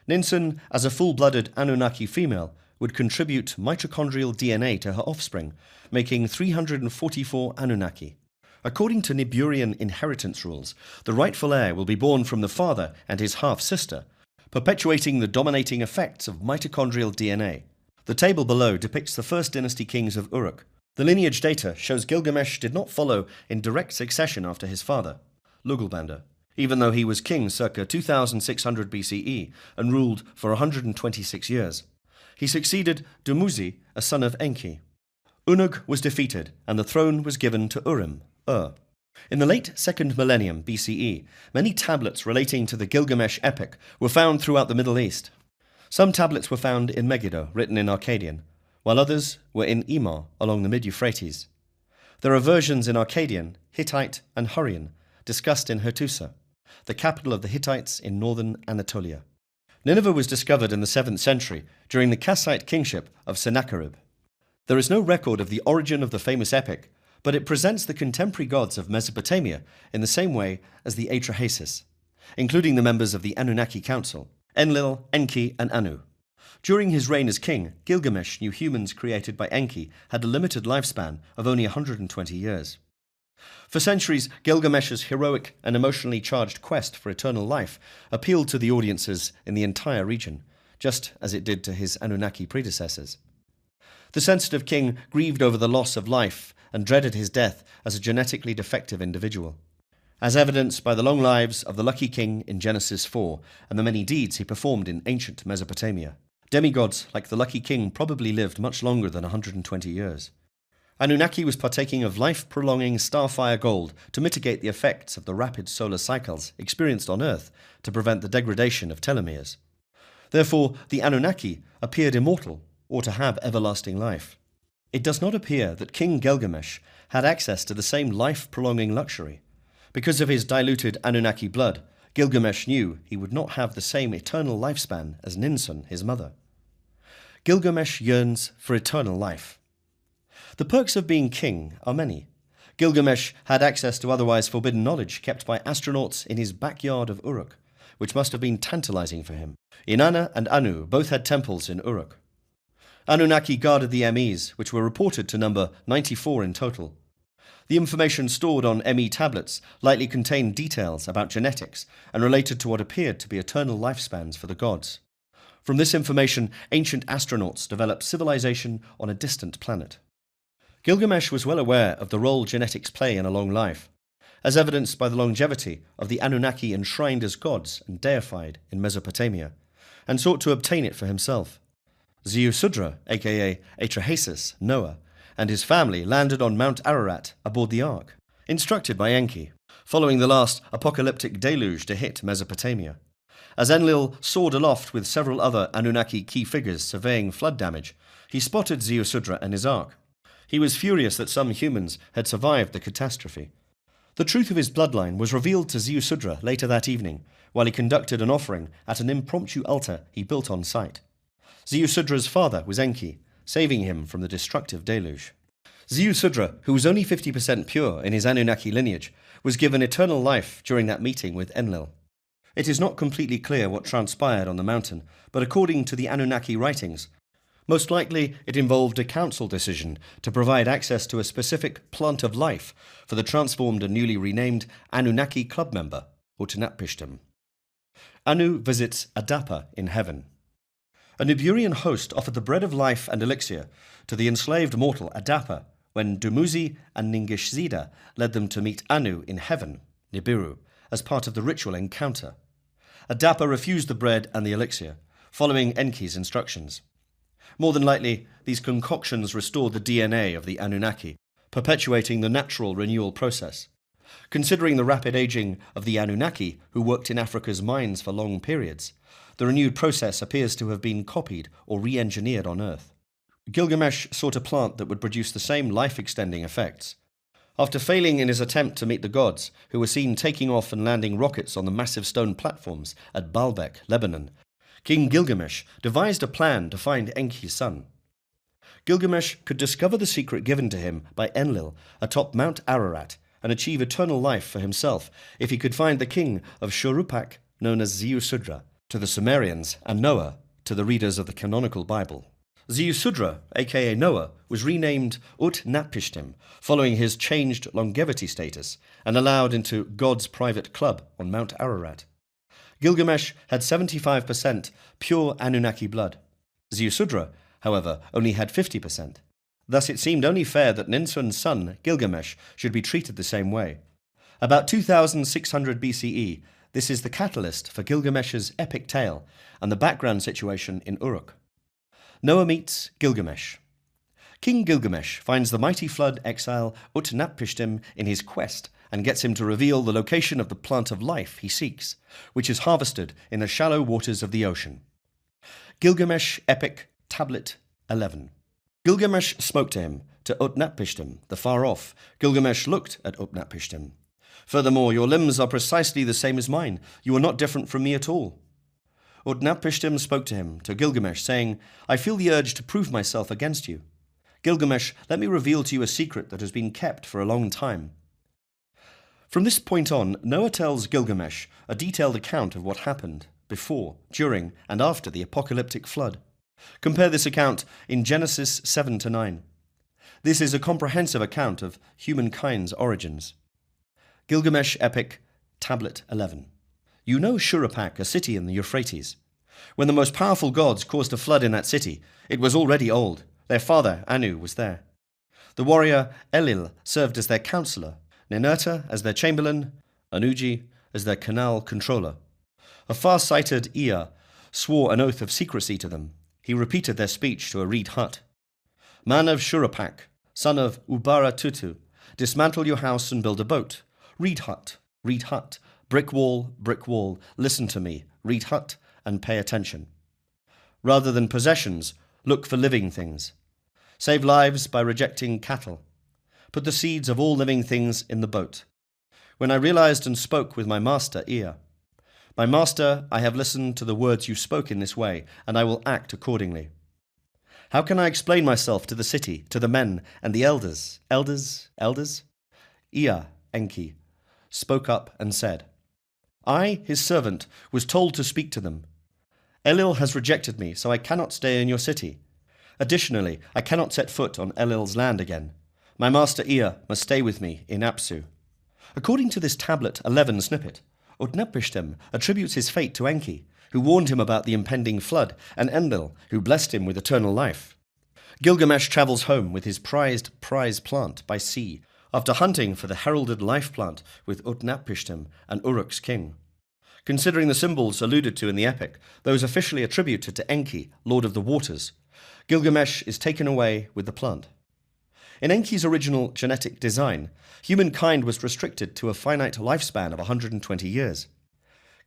Ninsun, as a full-blooded Anunnaki female, would contribute mitochondrial DNA to her offspring, making 344 Anunnaki. According to Niburian inheritance rules, the rightful heir will be born from the father and his half-sister, perpetuating the dominating effects of mitochondrial DNA. The table below depicts the first dynasty kings of Uruk. The lineage data shows Gilgamesh did not follow in direct succession after his father, Lugalbanda, even though he was king circa 2600 BCE and ruled for 126 years. He succeeded Dumuzi, a son of Enki. Unug was defeated, and the throne was given to Urim, Ur. In the late 2nd millennium BCE, many tablets relating to the Gilgamesh epic were found throughout the Middle East. Some tablets were found in Megiddo, written in Akkadian, while others were in Emar along the mid-Euphrates. There are versions in Akkadian, Hittite, and Hurrian, discussed in Hattusa, the capital of the Hittites in northern Anatolia. Nineveh was discovered in the 7th century during the Kassite kingship of Sennacherib. There is no record of the origin of the famous epic, but it presents the contemporary gods of Mesopotamia in the same way as the Atrahasis, including the members of the Anunnaki Council, Enlil, Enki, and Anu. During his reign as king, Gilgamesh knew humans created by Enki had a limited lifespan of only 120 years. For centuries, Gilgamesh's heroic and emotionally charged quest for eternal life appealed to the audiences in the entire region, just as it did to his Anunnaki predecessors. The sensitive king grieved over the loss of life and dreaded his death as a genetically defective individual. As evidenced by the long lives of the lucky king in Genesis 4 and the many deeds he performed in ancient Mesopotamia, demigods like the lucky king probably lived much longer than 120 years. Anunnaki was partaking of life-prolonging starfire gold to mitigate the effects of the rapid solar cycles experienced on Earth to prevent the degradation of telomeres. Therefore, the Anunnaki appeared immortal or to have everlasting life. It does not appear that King Gilgamesh had access to the same life-prolonging luxury. Because of his diluted Anunnaki blood, Gilgamesh knew he would not have the same eternal lifespan as Ninsun, his mother. Gilgamesh yearns for eternal life. The perks of being king are many. Gilgamesh had access to otherwise forbidden knowledge kept by astronauts in his backyard of Uruk, which must have been tantalizing for him. Inanna and Anu both had temples in Uruk. Anunnaki guarded the MEs, which were reported to number 94 in total. The information stored on ME tablets likely contained details about genetics and related to what appeared to be eternal lifespans for the gods. From this information, ancient astronauts developed civilization on a distant planet. Gilgamesh was well aware of the role genetics play in a long life, as evidenced by the longevity of the Anunnaki enshrined as gods and deified in Mesopotamia, and sought to obtain it for himself. Ziusudra, aka Atrahasis, Noah, and his family landed on Mount Ararat aboard the Ark, instructed by Enki, following the last apocalyptic deluge to hit Mesopotamia. As Enlil soared aloft with several other Anunnaki key figures surveying flood damage, he spotted Ziusudra and his Ark. He was furious that some humans had survived the catastrophe. The truth of his bloodline was revealed to Ziusudra later that evening, while he conducted an offering at an impromptu altar he built on site. Ziusudra's father was Enki, saving him from the destructive deluge. Ziusudra, who was only 50% pure in his Anunnaki lineage, was given eternal life during that meeting with Enlil. It is not completely clear what transpired on the mountain, but according to the Anunnaki writings, most likely it involved a council decision to provide access to a specific plant of life for the transformed and newly renamed Anunnaki club member, Utnapishtim. Anu visits Adapa in heaven. A Niburian host offered the bread of life and elixir to the enslaved mortal Adapa when Dumuzi and Ningishzida led them to meet Anu in heaven, Nibiru, as part of the ritual encounter. Adapa refused the bread and the elixir, following Enki's instructions. More than likely, these concoctions restored the DNA of the Anunnaki, perpetuating the natural renewal process. Considering the rapid aging of the Anunnaki, who worked in Africa's mines for long periods, the renewed process appears to have been copied or re-engineered on Earth. Gilgamesh sought a plant that would produce the same life-extending effects. After failing in his attempt to meet the gods, who were seen taking off and landing rockets on the massive stone platforms at Baalbek, Lebanon, King Gilgamesh devised a plan to find Enki's son. Gilgamesh could discover the secret given to him by Enlil atop Mount Ararat and achieve eternal life for himself if he could find the king of Shuruppak, known as Ziusudra, to the Sumerians, and Noah, to the readers of the canonical Bible. Ziusudra, aka Noah, was renamed Utnapishtim following his changed longevity status and allowed into God's private club on Mount Ararat. Gilgamesh had 75% pure Anunnaki blood. Ziusudra, however, only had 50%. Thus it seemed only fair that Ninsun's son, Gilgamesh, should be treated the same way. About 2600 BCE, this is the catalyst for Gilgamesh's epic tale and the background situation in Uruk. Noah meets Gilgamesh. King Gilgamesh finds the mighty flood exile Utnapishtim in his quest and gets him to reveal the location of the plant of life he seeks, which is harvested in the shallow waters of the ocean. Gilgamesh Epic, Tablet 11. Gilgamesh spoke to him, to Utnapishtim, the far-off. Gilgamesh looked at Utnapishtim. Furthermore, your limbs are precisely the same as mine. You are not different from me at all. Utnapishtim spoke to him, to Gilgamesh, saying, I feel the urge to prove myself against you. Gilgamesh, let me reveal to you a secret that has been kept for a long time. From this point on, Noah tells Gilgamesh a detailed account of what happened before, during, and after the apocalyptic flood. Compare this account in Genesis 7-9. This is a comprehensive account of humankind's origins. Gilgamesh Epic, Tablet 11. You know Shuruppak, a city in the Euphrates. When the most powerful gods caused a flood in that city, it was already old. Their father, Anu, was there. The warrior Elil served as their counselor, Ninurta as their chamberlain, Anuji as their canal controller. A far-sighted Ea swore an oath of secrecy to them. He repeated their speech to a reed hut. Man of Shuruppak, son of Ubara Tutu, dismantle your house and build a boat. Reed hut, brick wall, listen to me, reed hut, and pay attention. Rather than possessions, look for living things. Save lives by rejecting cattle. Put the seeds of all living things in the boat. when I realized and spoke with my master, Ea. My master, I have listened to the words you spoke in this way, and I will act accordingly. How can I explain myself to the city, to the men, and the elders? Elders? Ea, Enki, spoke up and said, I, his servant, was told to speak to them. Elil has rejected me, so I cannot stay in your city. Additionally, I cannot set foot on Elil's land again. My master Ea must stay with me in Apsu. According to this Tablet 11 snippet, Utnapishtim attributes his fate to Enki, who warned him about the impending flood, and Enlil, who blessed him with eternal life. Gilgamesh travels home with his prized prize plant by sea, after hunting for the heralded life plant with Utnapishtim and Uruk's king. Considering the symbols alluded to in the epic, those officially attributed to Enki, Lord of the Waters, Gilgamesh is taken away with the plant. In Enki's original genetic design, humankind was restricted to a finite lifespan of 120 years.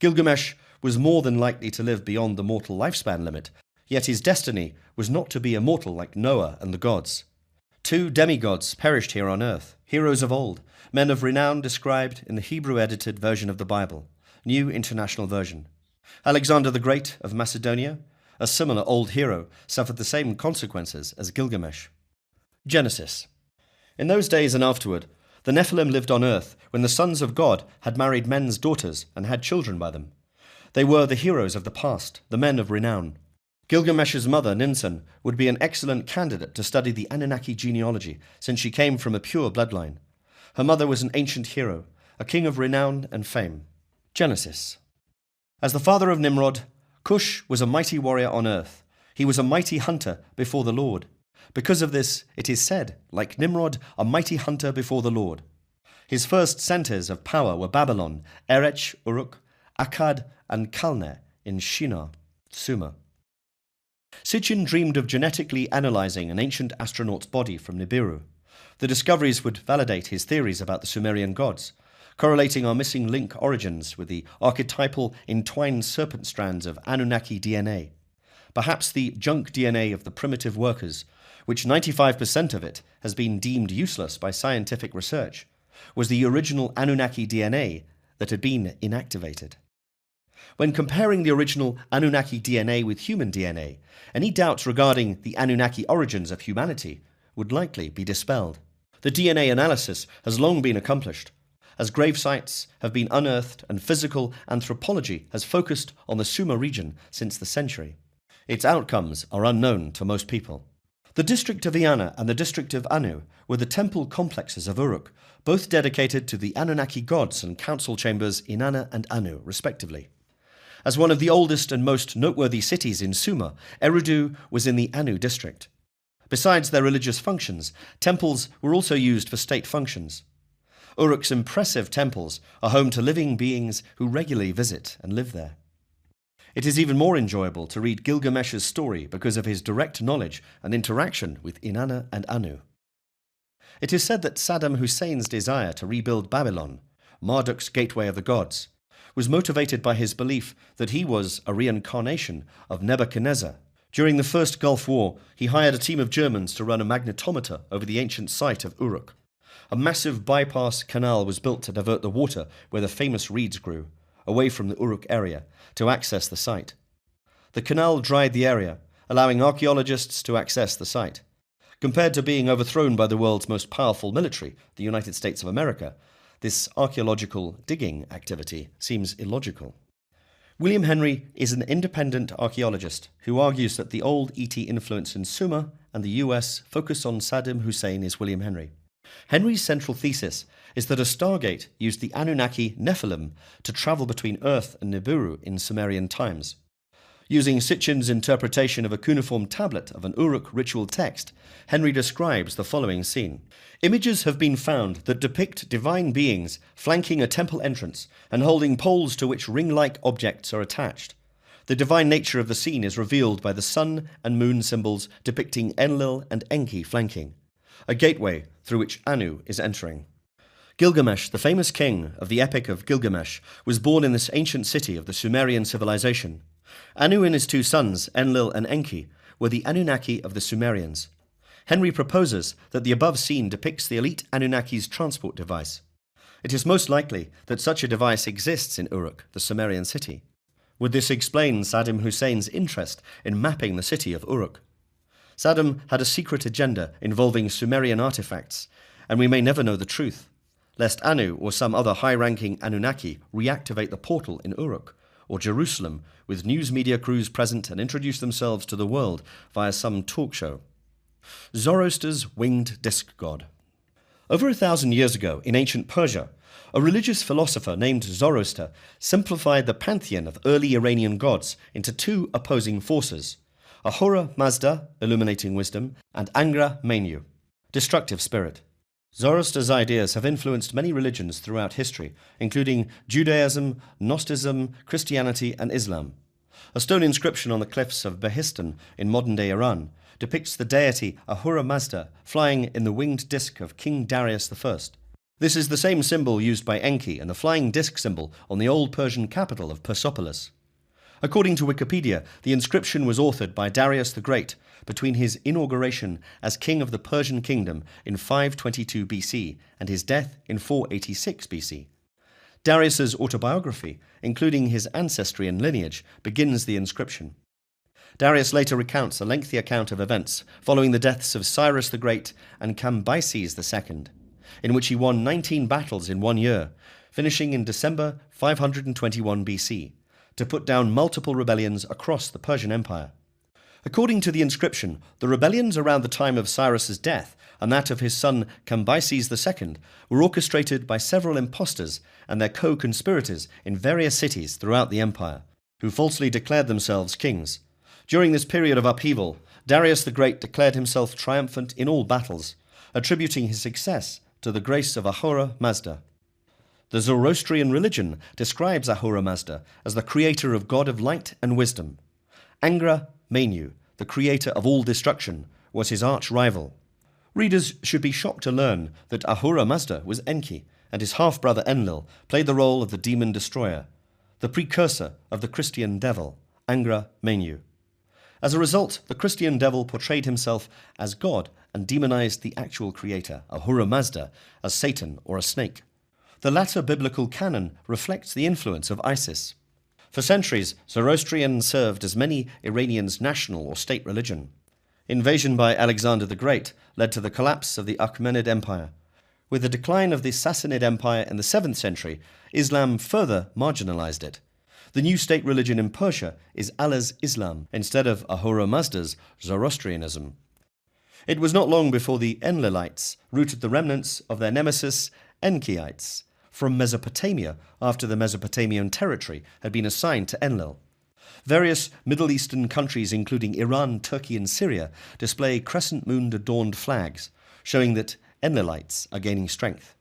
Gilgamesh was more than likely to live beyond the mortal lifespan limit, yet his destiny was not to be immortal like Noah and the gods. 2 demigods perished here on earth, heroes of old, men of renown described in the Hebrew-edited version of the Bible, New International Version. Alexander the Great of Macedonia, a similar old hero, suffered the same consequences as Gilgamesh. Genesis. In those days and afterward, the Nephilim lived on earth when the sons of God had married men's daughters and had children by them. They were the heroes of the past, the men of renown. Gilgamesh's mother, Ninsun, would be an excellent candidate to study the Anunnaki genealogy, since she came from a pure bloodline. Her mother was an ancient hero, a king of renown and fame. Genesis. As the father of Nimrod, Cush was a mighty warrior on earth. He was a mighty hunter before the Lord. Because of this, it is said, like Nimrod, a mighty hunter before the Lord. His first centers of power were Babylon, Erech, Uruk, Akkad, and Calneh in Shinar, Sumer. Sitchin dreamed of genetically analyzing an ancient astronaut's body from Nibiru. The discoveries would validate his theories about the Sumerian gods, correlating our missing link origins with the archetypal entwined serpent strands of Anunnaki DNA. Perhaps the junk DNA of the primitive workers, which 95% of it has been deemed useless by scientific research, was the original Anunnaki DNA that had been inactivated. When comparing the original Anunnaki DNA with human DNA, any doubts regarding the Anunnaki origins of humanity would likely be dispelled. The DNA analysis has long been accomplished, as grave sites have been unearthed and physical anthropology has focused on the Sumer region since the century. Its outcomes are unknown to most people. The district of Inanna and the district of Anu were the temple complexes of Uruk, both dedicated to the Anunnaki gods and council chambers Inanna and Anu, respectively. As one of the oldest and most noteworthy cities in Sumer, Eridu was in the Anu district. Besides their religious functions, temples were also used for state functions. Uruk's impressive temples are home to living beings who regularly visit and live there. It is even more enjoyable to read Gilgamesh's story because of his direct knowledge and interaction with Inanna and Anu. It is said that Saddam Hussein's desire to rebuild Babylon, Marduk's gateway of the gods, was motivated by his belief that he was a reincarnation of Nebuchadnezzar. During the First Gulf War, he hired a team of Germans to run a magnetometer over the ancient site of Uruk. A massive bypass canal was built to divert the water where the famous reeds grew, away from the Uruk area, to access the site. The canal dried the area, allowing archaeologists to access the site. Compared to being overthrown by the world's most powerful military, the United States of America, this archaeological digging activity seems illogical. William Henry is an independent archaeologist who argues that the old ET influence in Sumer and the US focus on Saddam Hussein is William Henry. Henry's central thesis is that a stargate used the Anunnaki Nephilim to travel between Earth and Nibiru in Sumerian times. Using Sitchin's interpretation of a cuneiform tablet of an Uruk ritual text, Henry describes the following scene. Images have been found that depict divine beings flanking a temple entrance and holding poles to which ring-like objects are attached. The divine nature of the scene is revealed by the sun and moon symbols depicting Enlil and Enki flanking, a gateway through which Anu is entering. Gilgamesh, the famous king of the Epic of Gilgamesh, was born in this ancient city of the Sumerian civilization. Anu and his 2 sons, Enlil and Enki, were the Anunnaki of the Sumerians. Henry proposes that the above scene depicts the elite Anunnaki's transport device. It is most likely that such a device exists in Uruk, the Sumerian city. Would this explain Saddam Hussein's interest in mapping the city of Uruk? Saddam had a secret agenda involving Sumerian artifacts, and we may never know the truth, lest Anu or some other high-ranking Anunnaki reactivate the portal in Uruk or Jerusalem with news media crews present and introduce themselves to the world via some talk show. Zoroaster's winged disk god. Over 1,000 years ago, in ancient Persia, a religious philosopher named Zoroaster simplified the pantheon of early Iranian gods into two opposing forces: Ahura Mazda, illuminating wisdom, and Angra Mainyu, destructive spirit. Zoroaster's ideas have influenced many religions throughout history, including Judaism, Gnosticism, Christianity, and Islam. A stone inscription on the cliffs of Behistun in modern-day Iran depicts the deity Ahura Mazda flying in the winged disk of King Darius I. This is the same symbol used by Enki and the flying disk symbol on the old Persian capital of Persepolis. According to Wikipedia, the inscription was authored by Darius the Great between his inauguration as king of the Persian kingdom in 522 BC and his death in 486 BC. Darius's autobiography, including his ancestry and lineage, begins the inscription. Darius later recounts a lengthy account of events following the deaths of Cyrus the Great and Cambyses II, in which he won 19 battles in 1 year, finishing in December 521 BC, to put down multiple rebellions across the Persian Empire. According to the inscription, the rebellions around the time of Cyrus's death and that of his son Cambyses II were orchestrated by several impostors and their co-conspirators in various cities throughout the empire, who falsely declared themselves kings. During this period of upheaval, Darius the Great declared himself triumphant in all battles, attributing his success to the grace of Ahura Mazda. The Zoroastrian religion describes Ahura Mazda as the creator of God of light and wisdom. Angra Mainyu, the creator of all destruction, was his arch-rival. Readers should be shocked to learn that Ahura Mazda was Enki, and his half-brother Enlil played the role of the demon destroyer, the precursor of the Christian devil, Angra Mainyu. As a result, the Christian devil portrayed himself as God and demonized the actual creator, Ahura Mazda, as Satan or a snake. The latter biblical canon reflects the influence of Isis. For centuries, Zoroastrian served as many Iranians' national or state religion. Invasion by Alexander the Great led to the collapse of the Achaemenid Empire. With the decline of the Sassanid Empire in the 7th century, Islam further marginalized it. The new state religion in Persia is Allah's Islam instead of Ahura Mazda's Zoroastrianism. It was not long before the Enlilites rooted the remnants of their nemesis Enkiites from Mesopotamia after the Mesopotamian territory had been assigned to Enlil. Various Middle Eastern countries, including Iran, Turkey, and Syria, display crescent moon-adorned flags, showing that Enlilites are gaining strength.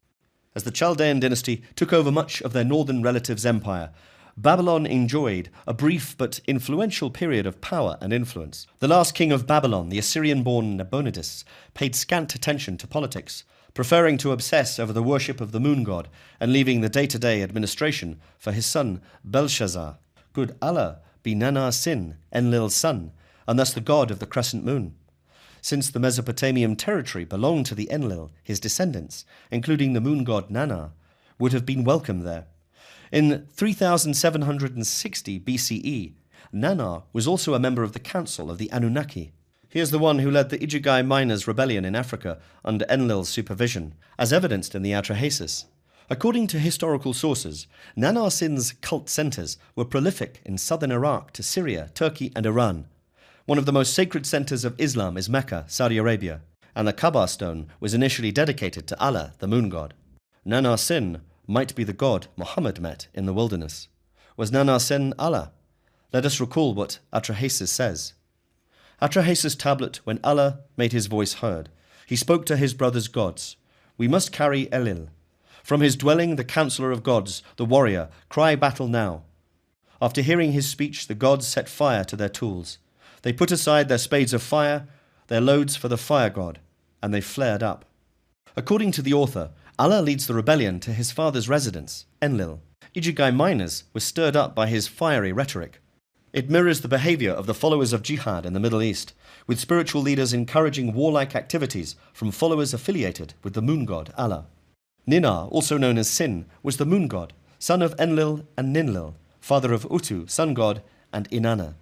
As the Chaldean dynasty took over much of their northern relatives' empire, Babylon enjoyed a brief but influential period of power and influence. The last king of Babylon, the Assyrian-born Nabonidus, paid scant attention to politics, preferring to obsess over the worship of the moon god and leaving the day-to-day administration for his son Belshazzar. Could Allah be Nanna Sin, Enlil's son, and thus the god of the crescent moon? Since the Mesopotamian territory belonged to the Enlil, his descendants, including the moon god Nanna, would have been welcome there. In 3760 BCE, Nanna was also a member of the Council of the Anunnaki. He is the one who led the Ijigai miners' rebellion in Africa under Enlil's supervision, as evidenced in the Atrahasis. According to historical sources, Nanna Sin's cult centers were prolific in southern Iraq to Syria, Turkey, and Iran. One of the most sacred centers of Islam is Mecca, Saudi Arabia, and the Kaaba stone was initially dedicated to Allah, the moon god. Nanna Sin might be the god Muhammad met in the wilderness. Was Nanna Sin Allah? Let us recall what Atrahasis says. Atrahasis tablet, when Allah made his voice heard, he spoke to his brothers' gods. We must carry Elil. From his dwelling, the counselor of gods, the warrior, cry battle now. After hearing his speech, the gods set fire to their tools. They put aside their spades of fire, their loads for the fire god, and they flared up. According to the author, Allah leads the rebellion to his father's residence, Enlil. Ijigai miners were stirred up by his fiery rhetoric. It mirrors the behavior of the followers of jihad in the Middle East, with spiritual leaders encouraging warlike activities from followers affiliated with the moon god Allah. Ninna, also known as Sin, was the moon god, son of Enlil and Ninlil, father of Utu, sun god, and Inanna.